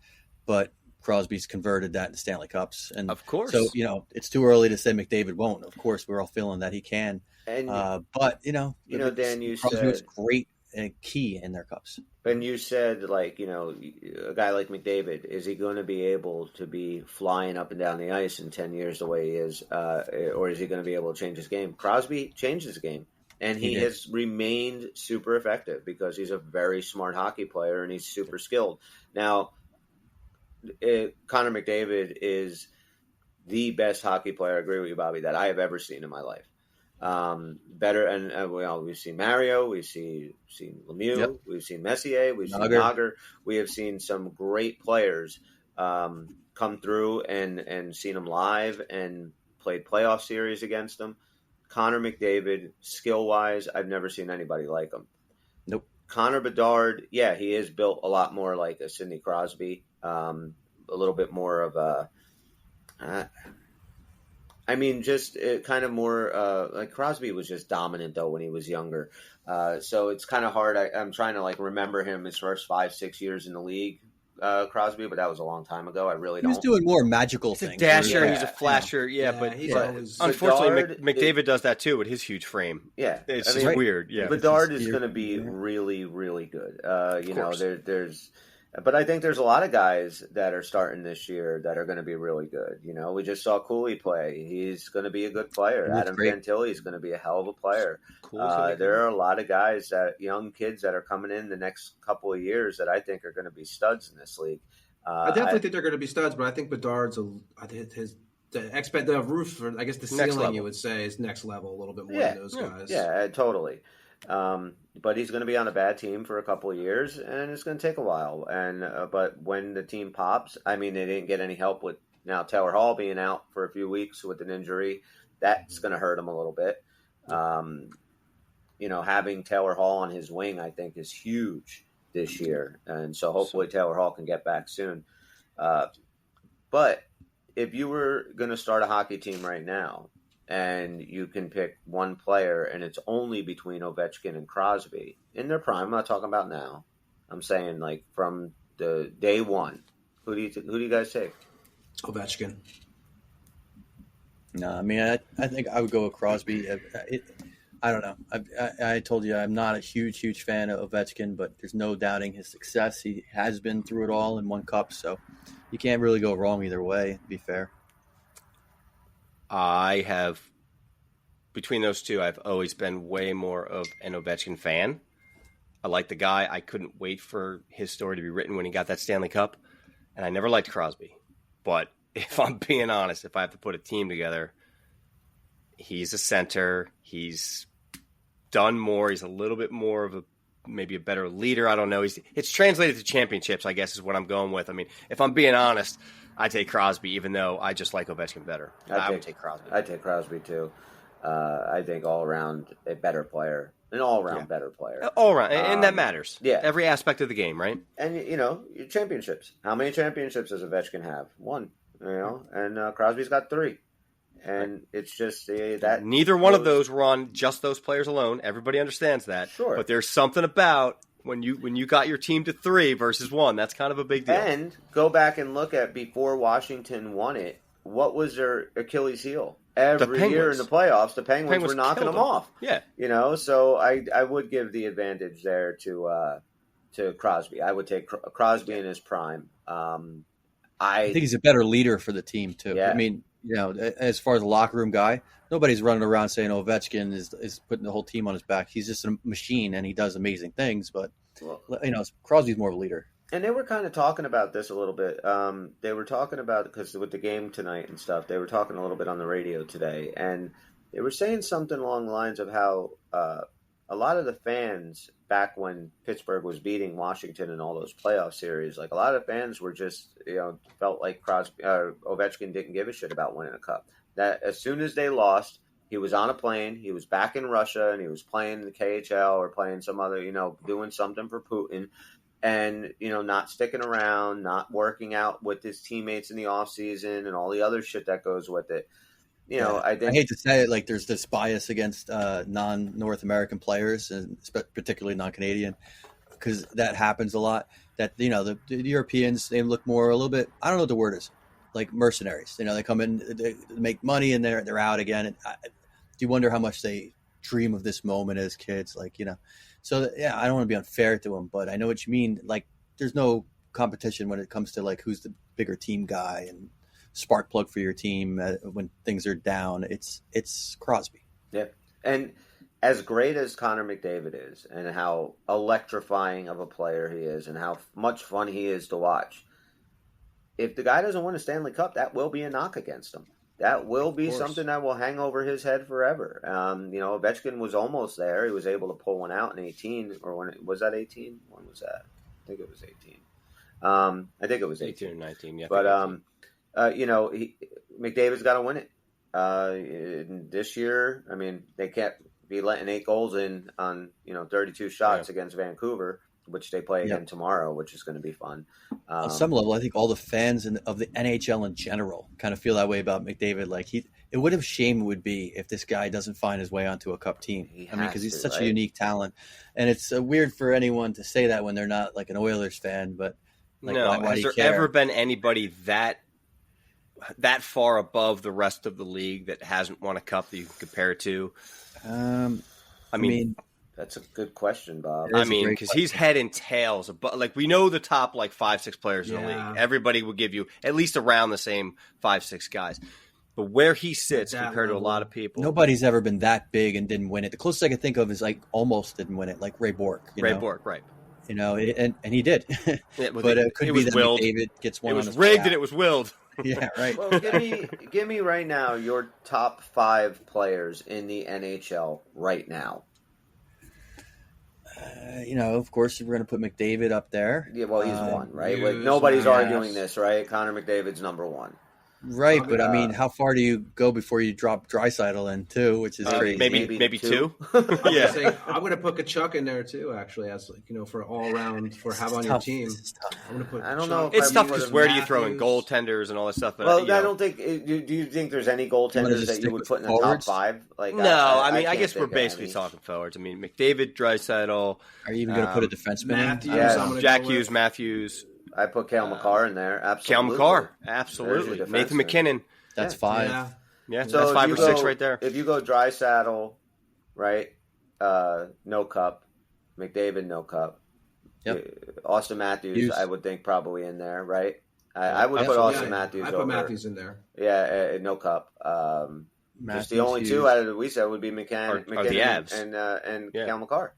but Crosby's converted that into Stanley Cups. And of course. So, it's too early to say McDavid won't. Of course, we're all feeling that he can. And but, Dan, you Crosby said was great key in their cups. And you said, like, a guy like McDavid, is he going to be able to be flying up and down the ice in 10 years the way he is, or is he going to be able to change his game? Crosby changed his game, and he has remained super effective because he's a very smart hockey player and he's super skilled. Now, Connor McDavid is the best hockey player, I agree with you, Bobby, that I have ever seen in my life. Better, and we've seen Mario, we've seen Lemieux, we've seen Messier, we've seen Nagar. We have seen some great players come through and seen them live and played playoff series against them. Connor McDavid, skill-wise, I've never seen anybody like him. Nope. Connor Bedard, he is built a lot more like a Sidney Crosby, a little bit more of a just kind of more like Crosby was just dominant, though, when he was younger. So it's kind of hard. I'm trying to, remember him his first 5-6 years in the league, Crosby, but that was a long time ago. I really don't. He was doing more magical things. He's a dasher, he's a flasher, but unfortunately, McDavid does that, too, with his huge frame. Yeah. It's just weird. Yeah. Bedard is going to be really, really good. There's... But I think there's a lot of guys that are starting this year that are going to be really good. We just saw Cooley play. He's going to be a good player. Adam Fantilli is going to be a hell of a player. There are a lot of guys, young kids that are coming in the next couple of years that I think are going to be studs in this league. I definitely think they're going to be studs, but I think Bedard's the roof, for, I guess the ceiling you would say, is next level a little bit more than those guys. Yeah, totally. But he's going to be on a bad team for a couple of years, and it's going to take a while. And but when the team pops, they didn't get any help with now Taylor Hall being out for a few weeks with an injury. That's going to hurt him a little bit. Having Taylor Hall on his wing, I think, is huge this year, and so hopefully Taylor Hall can get back soon. But if you were going to start a hockey team right now, and you can pick one player, and it's only between Ovechkin and Crosby in their prime. I'm not talking about now. I'm saying from the day one. Who do you guys take? Ovechkin. No, I think I would go with Crosby. I don't know. I told you I'm not a huge fan of Ovechkin, but there's no doubting his success. He has been through it all in one cup, so you can't really go wrong either way, to be fair. I have, between those two, I've always been way more of an Ovechkin fan. I like the guy. I couldn't wait for his story to be written when he got that Stanley Cup. And I never liked Crosby. But if I'm being honest, if I have to put a team together, he's a center. He's done more. He's a little bit more of maybe a better leader. I don't know. It's translated to championships, I guess, is what I'm going with. If I'm being honest, I take Crosby, even though I just like Ovechkin better. I would take Crosby. I take Crosby too. I think all around a better player, an all around better player, all around, and that matters. Yeah, every aspect of the game, right? And your championships. How many championships does Ovechkin have? One. And Crosby's got 3. And it's just that neither one of those were on just those players alone. Everybody understands that. Sure, but there's something about when you got your team to 3 versus 1, that's kind of a big deal. And go back and look at before Washington won it, what was their Achilles heel? Every year in the playoffs, the Penguins were knocking them off. Yeah. So I would give the advantage there to Crosby. I would take Crosby in his prime. I think he's a better leader for the team, too. Yeah. As far as the locker room guy, nobody's running around saying Ovechkin is putting the whole team on his back. He's just a machine, and he does amazing things. But, Crosby's more of a leader. And they were kind of talking about this a little bit. They were talking about, because with the game tonight and stuff, they were talking a little bit on the radio today. And they were saying something along the lines of how a lot of the fans, back when Pittsburgh was beating Washington in all those playoff series, a lot of fans were just, felt like Ovechkin didn't give a shit about winning a cup. That as soon as they lost, he was on a plane, he was back in Russia, and he was playing the KHL or playing some other, doing something for Putin. And, not sticking around, not working out with his teammates in the offseason and all the other shit that goes with it. I hate to say it, there's this bias against non-North American players, and particularly non-Canadian, because that happens a lot. That, the Europeans, they look more a little bit, I don't know what the word is, like mercenaries. They come in, they make money, and they're out again. And do you wonder how much they dream of this moment as kids? So yeah, I don't want to be unfair to him, but I know what you mean. Like, there's no competition when it comes to like who's the bigger team guy and spark plug for your team when things are down. It's Crosby. Yeah, and as great as Connor McDavid is, and how electrifying of a player he is, and how much fun he is to watch, if the guy doesn't win a Stanley Cup, that will be a knock against him. That will be something that will hang over his head forever. Ovechkin was almost there. He was able to pull one out in 18, or was that 18? When was that? I think it was 18. I think it was 18 or 19. Yeah, but McDavid's got to win it. This year, I mean, they can't be letting 8 goals in on 32 shots against Vancouver, which they play again tomorrow, which is going to be fun. On some level, I think all the fans of the NHL in general kind of feel that way about McDavid. Like it would have shame would be if this guy doesn't find his way onto a Cup team. Because he's such a unique talent, and it's weird for anyone to say that when they're not like an Oilers fan. But like, why has do you there care? ever been anybody that far above the rest of the league that hasn't won a cup that you can compare it to? I mean, that's a good question, Bob. I mean, because he's head and tails. But like we know the top like 5-6 players in the league. Everybody will give you at least around the same 5-6 guys. But where he sits compared to a lot of people, nobody's ever been that big and didn't win it. The closest I can think of is like almost didn't win it, like Ray Bork. Bork, right? And he did. But it could be that McDavid gets one. It was rigged and it was willed. Yeah, right. Well, give me right now your top 5 players in the NHL right now. Of course, we're going to put McDavid up there. Yeah, well, he's one, right? Like, nobody's arguing this, right? Connor McDavid's number 1. Right, but I mean, how far do you go before you drop Draisaitl in too, which is crazy? Maybe two. Yeah, I'm going to put Kachuk in there too. Actually, as for all round for have on your team. I'm going to put. I don't know. It's tough because where do you throw in goaltenders and all that stuff? But, well, I don't think. Do you think there's any goaltenders that you would put in the top 5? Like, no, I guess we're basically talking forwards. I mean, McDavid, Draisaitl. Are you even going to put a defenseman in? Yeah, Jack Hughes, Matthews. I put Cale Makar in there. Cale Absolutely. Makar, absolutely. Nathan McKinnon. That's 5. Yeah, so that's 5 or 6 right there. If you go Draisaitl, right? No Cup. McDavid, no Cup. Yep. Austin Matthews, I would think probably in there, right? I would put Austin Matthews. I put Matthews in there. Yeah, no Cup. Just the only 2 out of the we said would be McKinnon and Cale Makar.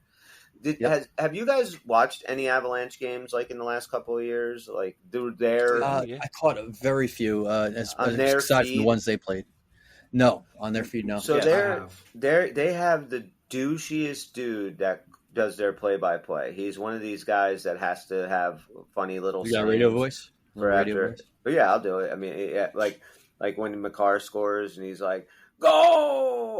Have you guys watched any Avalanche games like in the last couple of years? Like, I caught a very few aside from the ones they played. No, on their feed, no. So they have the douchiest dude that does their play-by-play. He's one of these guys that has to have funny little. You got radio voice? Radio voice? But yeah, I'll do it. I mean, like when Makar scores and he's like, "Go!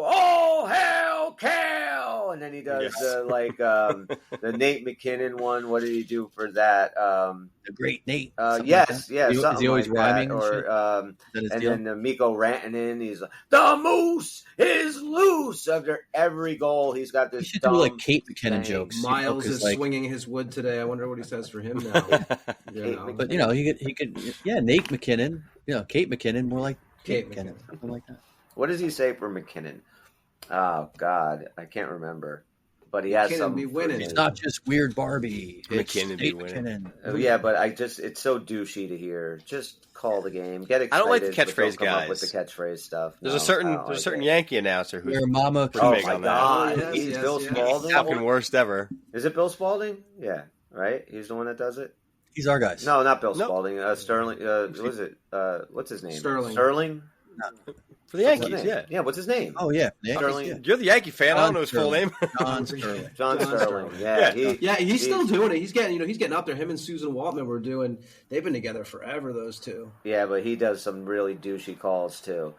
Oh hell, Cal!" And then he does the Nate McKinnon one. What did he do for that? The great Nate. Yes. Is he always rhyming? Then Mikko Rantanen. He's like, "The moose is loose." After every goal, he's got this. He should do like Kate McKinnon jokes. Miles is swinging his wood today. I wonder what he says for him now. But he could. Yeah, Nate McKinnon. Kate McKinnon. More like Kate McKinnon. Something like that. What does he say for McKinnon? Oh God, I can't remember. But he has some. Be winning. It's not just weird Barbie. McKinnon be winning. Yeah, but it's so douchey to hear. Just call the game. Get excited. I don't like the catchphrase guys. With the catchphrase stuff. There's a certain Yankee announcer who's your mama. Big on that. He's Bill Spalding. Fucking worst ever. Is it Bill Spalding? Yeah, right. He's the one that does it. He's our guys. No, not Bill Spalding. Sterling. Was it? What's his name? Sterling. For the Yankees, yeah. Yeah, what's his name? Oh, yeah. Sterling. Yeah. You're the Yankee fan. I don't know his full name. John Sterling. John Sterling. Yeah. He's still doing it. He's getting up there. Him and Susan Waltman they've been together forever, those two. Yeah, but he does some really douchey calls, too.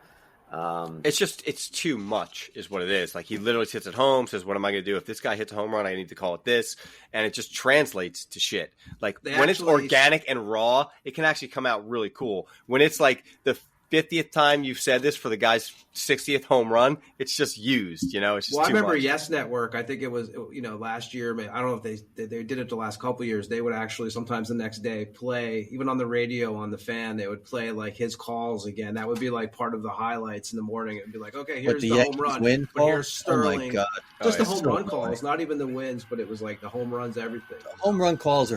It's too much is what it is. Like, he literally sits at home, says, what am I going to do? If this guy hits a home run, I need to call it this. And it just translates to shit. Like, when it's organic and raw, it can actually come out really cool. When it's like the 50th time you've said this for the guy's 60th home run. It's just used, It's just Well, I too remember much. Yes Network. I think it was last year. I don't know if they did it the last couple of years. They would actually sometimes the next day play, even on the radio on the Fan. They would play like his calls again. That would be like part of the highlights in the morning. It'd be like, okay, here's the home Yankees run, win but call? here's Sterling. Oh my God. Just the it's home so run annoying. calls, not even the wins, but it was like the home runs, everything. Home run calls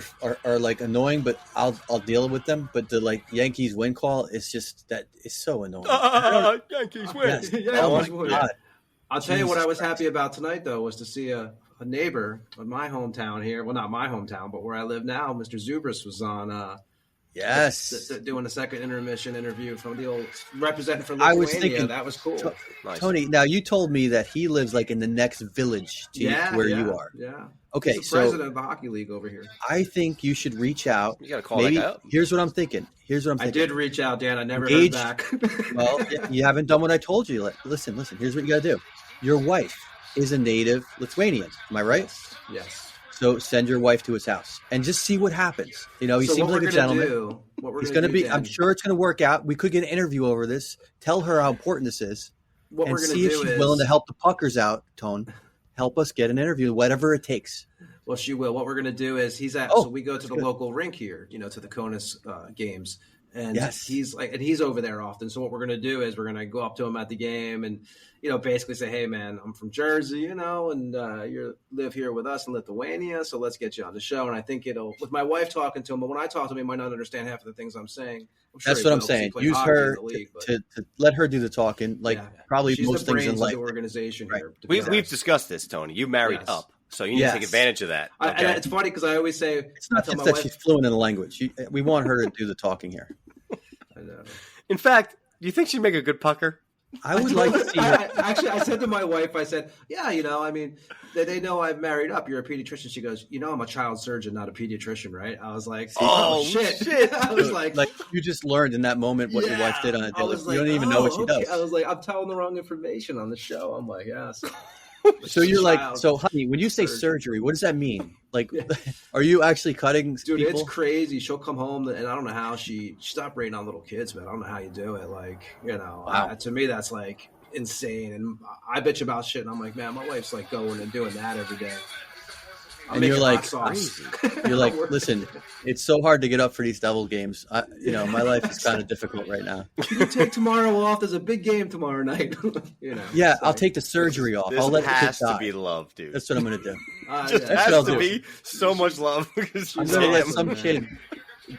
are like annoying, but I'll deal with them. But the like Yankees win call is just that is so annoying. Yankees win. Yes. Yeah, Oh my Yankees win. God. I'll tell you what Jesus I was Christ. happy about tonight, though, was to see a neighbor in my hometown here. Well, not my hometown, but where I live now. Mr. Zubris was on Yes. doing a second intermission interview from the old representing for I Lithuania. was thinking- That was cool. Nice. Tony, now you told me that he lives like in the next village to where you are. Yeah. Okay, He's the so president of the hockey league over here. I think you should reach out. You got to call Maybe that guy up. here's what I'm thinking. I did reach out, Dan. I never Engaged. heard back. Well, you haven't done what I told you. Listen. Here's what you got to do. Your wife is a native Lithuanian. Am I right? Yes. So send your wife to his house and just see what happens. He So seems what like we're a gonna gentleman. do? What we're He's going to be. do? I'm Dan, sure it's going to work out. We could get an interview over this. Tell her how important this is, what and we're going to see if do she's is willing to help the Puckers out. Tone, help us get an interview, whatever it takes. Well, she will. What we're going to do is Oh, so we go to the good. local rink here, to the Conus games. And Yes. he's over there often. So what we're going to do is we're going to go up to him at the game and, basically say, hey, man, I'm from Jersey, and you live here with us in Lithuania. So let's get you on the show. And I think with my wife talking to him, but when I talk to him, he might not understand half of the things I'm saying. I'm sure That's he what I'm will, 'cause he saying. played Use hockey in her the league, but- to let her do the talking. Like Yeah. probably She's most the things brains in life. of the organization Right. here. to be We've honest. discussed this, Tony. You married Yes. up, so you need Yes. to take advantage of that. And Okay. it's funny because I always say It's not I tell just my that wife- she's fluent in the language. We want her to do the talking here. I know. In fact, do you think she'd make a good pucker? I would like to see her. Actually, I said to my wife, I said, yeah, I mean, they know I've married up. You're a pediatrician. She goes, I'm a child surgeon, not a pediatrician, right? I was like, Oh, shit. I was like, you just learned in that moment what your wife did on a I daily. was You like, don't even know what she okay. does. I was like, I'm telling the wrong information on the show. I'm like, yes. So you're like, Child so honey, when you say surgeon. surgery, what does that mean? Like, Yeah. are you actually cutting Dude, people? it's crazy. She'll come home, and I don't know how she's operating on little kids, man. I don't know how you do it. Like, Wow. to me, that's like insane. And I bitch about shit, and I'm like, man, my wife's like going and doing that every day. I'm And you're making like, hot sauce. You're like, listen, it's so hard to get up for these Devil games. My life is kind of difficult right now. Can you take tomorrow off? There's a big game tomorrow night. Yeah, it's I'll like- take the surgery off. This I'll let the has kid to die. be love, dude. That's what I'm going to do. Just yeah. That's has what I'll to do. be so much love because I'm she's going to let Sam. some kid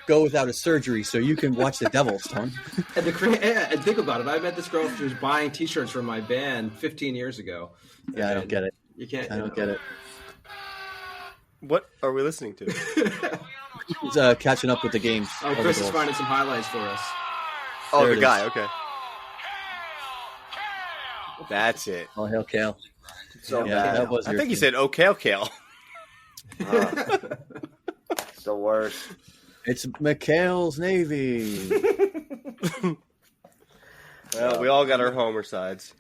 go without a surgery so you can watch the Devils, Tom. And think about it. I met this girl. She was buying T-shirts for my band 15 years ago. Yeah, I don't get it. You can't. I don't get it. What are we listening to? He's catching up with the games. Oh, of the Chris is goals. finding some highlights for us. Oh, There the it guy. is. Okay. That's it. Oh, hell, Kale. So Yeah, bad. that was I your think you thing. said okay, Kale. It's the worst. It's McHale's Navy. Well, we all got our Homer sides.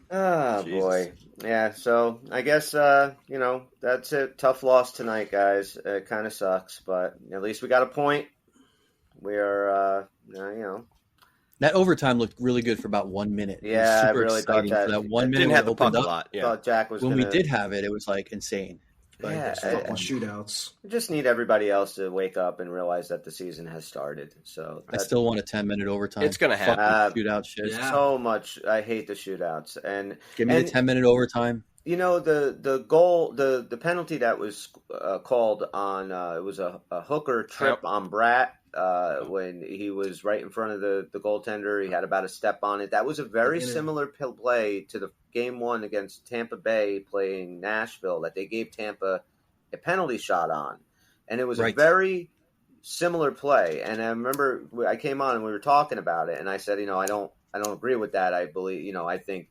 Oh, Jesus. boy. Yeah, so I guess, that's it. Tough loss tonight, guys. It kind of sucks, but at least we got a point. We are, That overtime looked really good for about 1 minute. It was Yeah, I super really thought exciting that- for that 1 that minute. Didn't when have it the puck opened a up. lot. Yeah. thought Jack was When going we did have it, it was like insane. But Yeah, Fucking shootouts. just need everybody else to wake up and realize that the season has started. So I that's still want a 10-minute overtime. It's gonna Fuck happen. the shootout shit. Yeah. so much. I hate the shootouts. And Give me the 10-minute overtime. the goal, the penalty that was called on it was a hooker trip Yep. on Bratt when he was right in front of the goaltender. He had about a step on it. That was a very similar play to the game one against Tampa Bay playing Nashville that they gave Tampa a penalty shot on, and it was a Right. very similar play. And I remember I came on and we were talking about it, and I said, I don't agree with that. I believe, I think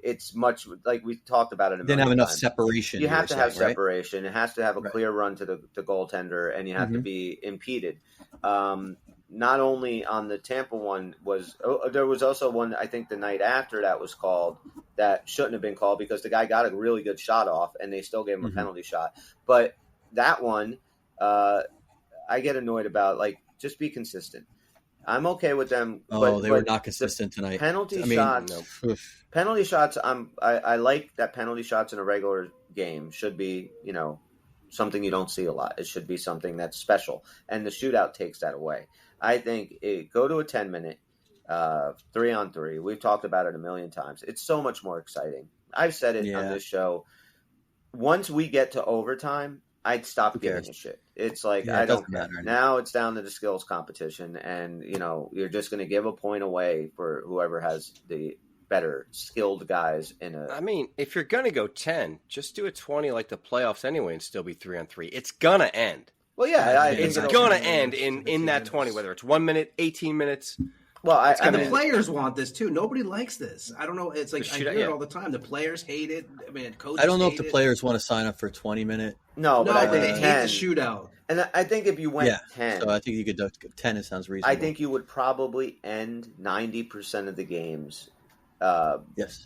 it's much like we talked about it. Didn't have enough separation. You have to have saying, right? separation. It has to have a Right. clear run to the goaltender, and you have to Mhm. be impeded. Not only on the Tampa one there was also one I think the night after that was called that shouldn't have been called because the guy got a really good shot off, and they still gave him a Mhm. penalty shot. But that one, I get annoyed about. Like, just be consistent. I'm okay with them. Oh, they were but not consistent tonight. Penalty I mean, shots. no. Penalty shots. I like that penalty shots in a regular game should be, something you don't see a lot. It should be something that's special, and the shootout takes that away. I think go to a 10-minute 3-on-3. We've talked about it a million times. It's so much more exciting. I've said it on this show. Once we get to overtime, I'd stop giving a shit. It's like, I don't care. Now it's down to the skills competition, and you're just going to give a point away for whoever has the better skilled guys in a. I mean, if you're going to go 10, just do a 20 like the playoffs anyway and still be 3-on-3. It's going to end. Well, yeah. It's going to end in that 20, whether it's 1 minute, 18 minutes. Well, the players want this too. Nobody likes this. I don't know. It's like I hear it all the time. The players hate it. I mean, coaches. I don't know if the players want to sign up for a 20-minute. No, but they hate the shootout. And I think if you went 10, so I think you could do 10. It sounds reasonable. I think you would probably end 90% of the games.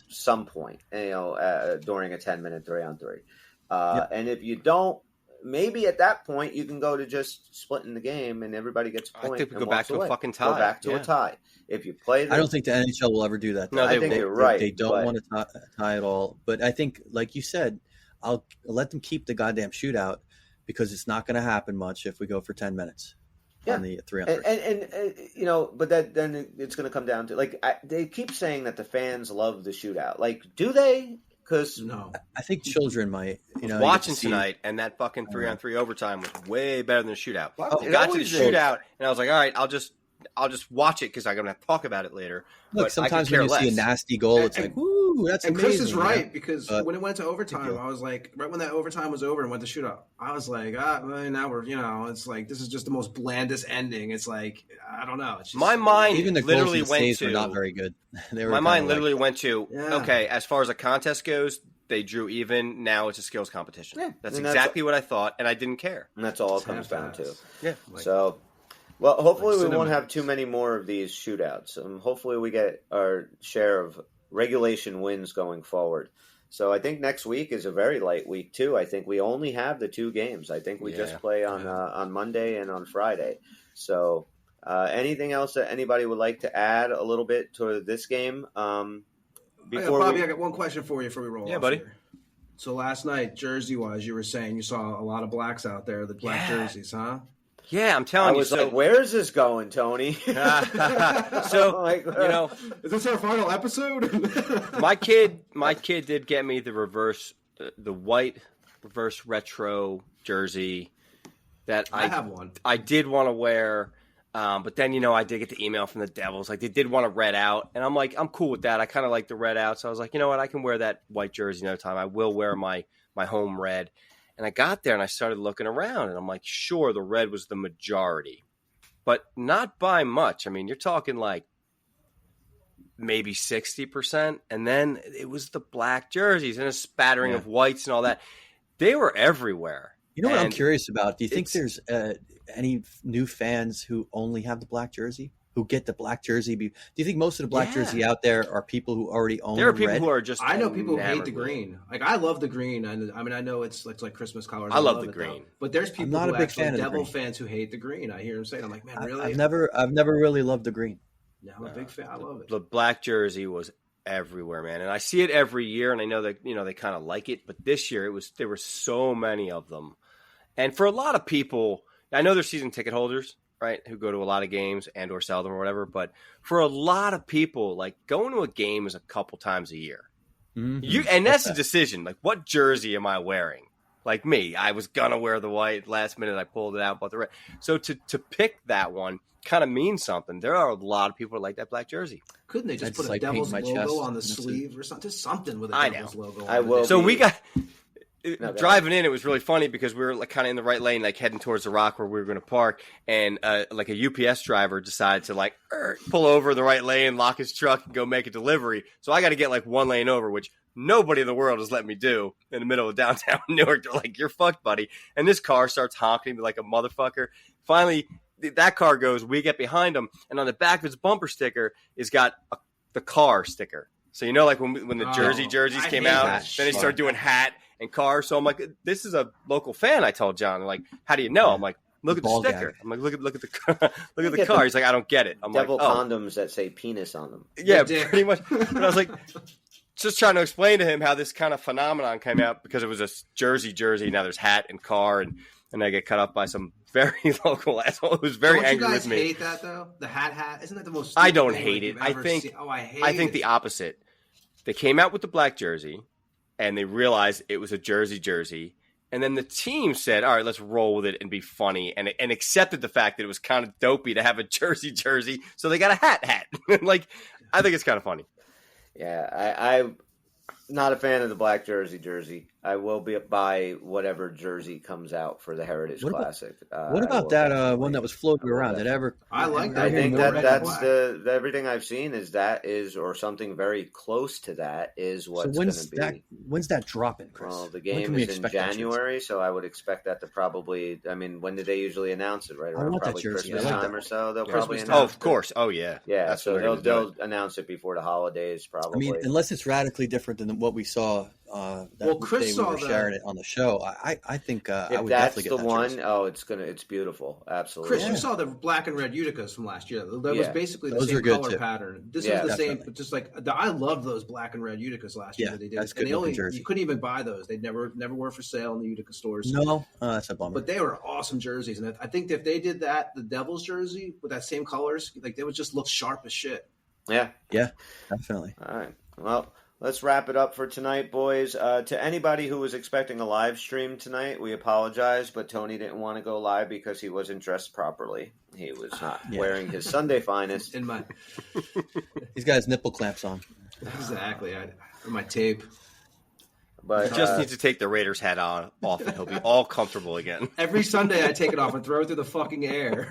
Some point, during a 10-minute 3-on-3, and if you don't. Maybe at that point you can go to just splitting the game and everybody gets a point. I think we go back to a fucking tie. Go back to a tie. If you play, I don't think the NHL will ever do that. No, I think you're right. They don't want to tie at all. But I think, like you said, I'll let them keep the goddamn shootout because it's not going to happen much if we go for 10 minutes on the 3-on-3. And but then it's going to come down to they keep saying that the fans love the shootout. Like, do they? Because I think children might. Watching tonight, and that fucking 3-on-3 overtime was way better than the shootout. I got to the shootout, and I was like, all right, I'll just watch it because I'm going to have to talk about it later. Look, sometimes when you see a nasty goal, it's like, woo, that's amazing. And Chris is right, because when it went to overtime, I was like, right when that overtime was over and went to shootout, I was like, now we're, it's like, this is just the most blandest ending. It's like, I don't know. It's just, my mind even the literally goals went were not very good. My mind literally went to, okay, as far as a contest goes, they drew even. Now it's a skills competition. Yeah, that's exactly what I thought, and I didn't care. And that's all it comes down to. Yeah. So, well, hopefully we won't have too many more of these shootouts. Hopefully we get our share of regulation wins going forward. So I think next week is a very light week too. I think we only have the 2 games. I think we just play on Monday and on Friday. So anything else that anybody would like to add a little bit to this game? Bobby, I got one question for you before we roll off buddy. here. So last night, jersey-wise, you were saying you saw a lot of blacks out there, the black jerseys, huh? Yeah, I'm telling you. I was like, where is this going, Tony? So, is this our final episode? my kid did get me the white reverse retro jersey that I have one. I did want to wear. But then, I did get the email from the Devils. Like, they did want to red out. And I'm like, I'm cool with that. I kind of like the red out. So I was like, you know what? I can wear that white jersey another time. I will wear my home red. And I got there and I started looking around. And I'm like, sure, the red was the majority. But not by much. I mean, you're talking like maybe 60%. And then it was the black jerseys and a spattering of whites and all that. They were everywhere. You know what I'm curious about? Do you think there's any new fans who only have the black jersey, who get the black jersey? Do you think most of the black jersey out there are people who already own There are people red? who are just I know people who hate the green. Like, I love the green. I mean, I know it's like Christmas colors. I love the green. Though. But there's people not who a big actually fan of Devil fans who hate the green. I hear them saying, I'm like, man, really? I've never really loved the green. No, I'm a big fan. I love it. The black jersey was everywhere, man. And I see it every year, and I know that, they kind of like it. But this year, there were so many of them. And for a lot of people, I know they're season ticket holders, right, who go to a lot of games and or sell them or whatever. But for a lot of people, like, going to a game is a couple times a year. Mm-hmm. And that's a decision. Like, what jersey am I wearing? Like me, I was going to wear the white. Last minute, I pulled it out, bought the red. So to pick that one kind of means something. There are a lot of people that like that black jersey. Couldn't they just put a Devils logo on the sleeve or something? Just something with a Devils logo on I will. So we got... driving in, it was really funny because we were like kind of in the right lane, like heading towards the rock where we were going to park, and like a UPS driver decided to like pull over in the right lane, lock his truck, and go make a delivery. So I got to get like one lane over, which nobody in the world has let me do in the middle of downtown Newark. They're like, "You're fucked, buddy." And this car starts honking me like a motherfucker. Finally, that car goes. We get behind him, and on the back of his bumper sticker is got the car sticker. So like when the jerseys came out, then they started doing hat and car. So I'm like, this is a local fan. I told John, like, how do you know? I'm like, look at the Ball sticker. gag. I'm like, look at the look at the car. He's like, I don't get it. I'm Devil like, oh, condoms that say penis on them. yeah, dick. pretty much. But I was like, just trying to explain to him how this kind of phenomenon came out because it was a jersey. Now there's hat and car, and I get cut off by some very local asshole who's very Don't angry you guys with me. hate that though? The hat. Isn't that the most? I stupid don't thing hate you've it. I ever think seen? Oh, I think it. the opposite. They came out with the black jersey, and they realized it was a jersey, and then the team said, "All right, let's roll with it and be funny," and accepted the fact that it was kind of dopey to have a jersey, so they got a hat. Like, I think it's kind of funny. Yeah, I'm not a fan of the black jersey. I will buy whatever jersey comes out for the Heritage Classic. What about that one that was floating around? Did ever? I like that. I think more that's red everything I've seen is or something very close to that is what's going to be. When's that dropping, Chris? Well, the game is in January, so I would expect that to probably. I mean, when did they usually announce it? Right around probably Christmas time or so. They'll probably announce. Oh, of course. Oh, yeah. Yeah, that's so they'll announce it before the holidays, probably. I mean, unless it's radically different than what we saw. Chris saw we were sharing it on the show. I think I would that's definitely get the that one. jersey. Oh, it's beautiful. Absolutely. Chris, you saw the black and red Uticas from last year. That was basically the Those same are good, color too. pattern. This Yeah, is the definitely. same. Just like I loved those black and red Uticas last year Yeah, that they did. that's And good looking jersey. you couldn't even buy those. They never were for sale in the Utica stores. No, that's a bummer. But they were awesome jerseys, and I think if they did that, the Devils jersey with that same colors, like they would just look sharp as shit. Yeah. Yeah, definitely. All right. Well, let's wrap it up for tonight, boys. To anybody who was expecting a live stream tonight, we apologize, but Tony didn't want to go live because he wasn't dressed properly. He was not wearing his Sunday finest. In my He's got his nipple clamps on. exactly, my tape. But He just needs to take the Raiders hat off, and he'll be all comfortable again. Every Sunday, I take it off and throw it through the fucking air.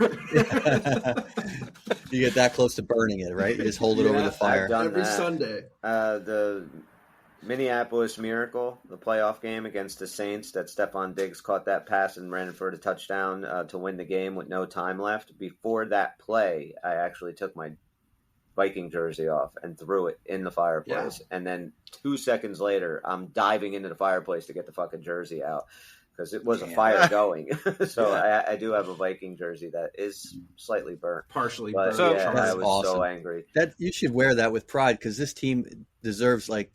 You get that close to burning it, right? You just hold it over the fire. I've done Every that. Sunday. The Minneapolis Miracle, the playoff game against the Saints, that Stephon Diggs caught that pass and ran for the touchdown to win the game with no time left. Before that play, I actually took my Viking jersey off and threw it in the fireplace. Yeah. And then 2 seconds later, I'm diving into the fireplace to get the fucking jersey out because it was a fire going. So I do have a Viking jersey that is slightly burnt. Partially burnt. burnt. I was awesome. so angry. That you should wear that with pride because this team deserves they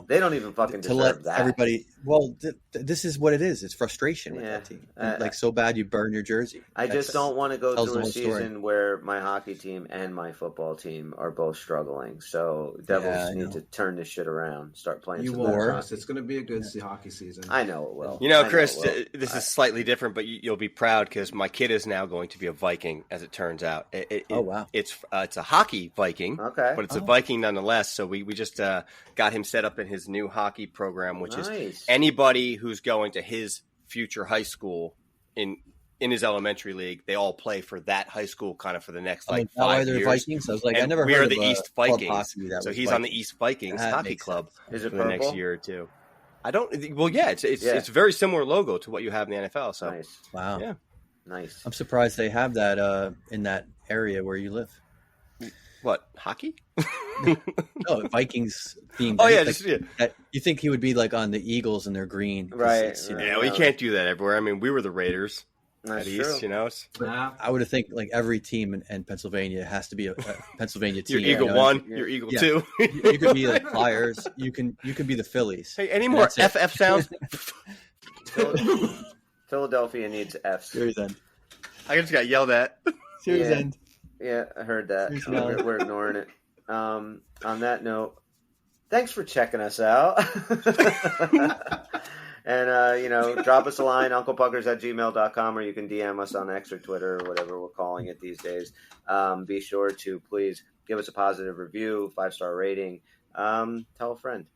don't even fucking to deserve let that. Everybody. Well, this is what it is. It's frustration with that team. So bad you burn your jersey. I just don't want to go through a season story. where my hockey team and my football team are both struggling. So Devils need to turn this shit around. Start playing. You some will. better It's going to be a good hockey season. I know it will. You know, Chris, this is slightly different, but you'll be proud because my kid is now going to be a Viking, as it turns out. Oh wow! It's a hockey Viking, okay, but it's a Viking nonetheless. So we just got him set up in his new hockey program, which is anybody who's going to his future high school in his elementary league, they all play for that high school kind of for the next 5 years. Vikings? I was like, and I never we heard are of the East Vikings. So he's on the East Vikings hockey club for the next year or two. I don't. Well, yeah, it's a very similar logo to what you have in the NFL. So nice. Wow, yeah, nice. I'm surprised they have that in that area where you live. What, hockey? No, Vikings themed. Oh yeah, you think he would be like on the Eagles and they're green, right? Yeah, we can't do that everywhere. I mean, we were the Raiders. That's at true. East, you know. I would have think like every team in Pennsylvania has to be a Pennsylvania team. You're Eagle 1, you're Eagle 2. You could be the Flyers. You can be the Phillies. Hey, any more FF sounds? Philadelphia needs Fs. Series end. I just got yelled at. Series end. Yeah, I heard that. We're ignoring it. On that note, thanks for checking us out. And, drop us a line, unclepuckers@gmail.com, or you can DM us on X or Twitter or whatever we're calling it these days. Be sure to please give us a positive review, 5-star rating. Tell a friend.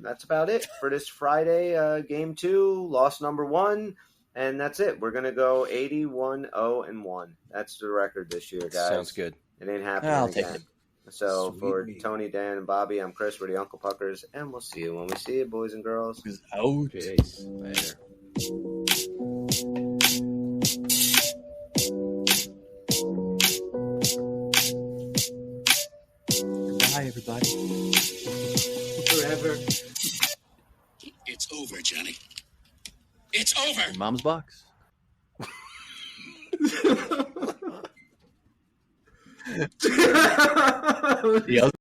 That's about it for this Friday. Game 2, loss number 1. And that's it. We're going to go 81-0-1. That's the record this year, guys. Sounds good. It ain't happening I'll again. take it. So Sweet for meat. Tony, Dan, and Bobby, I'm Chris. We're the Uncle Puckers, and we'll see you when we see you, boys and girls. Out. Peace. Later. Bye, everybody. Forever. It's over, Johnny. It's over. Mom's box. The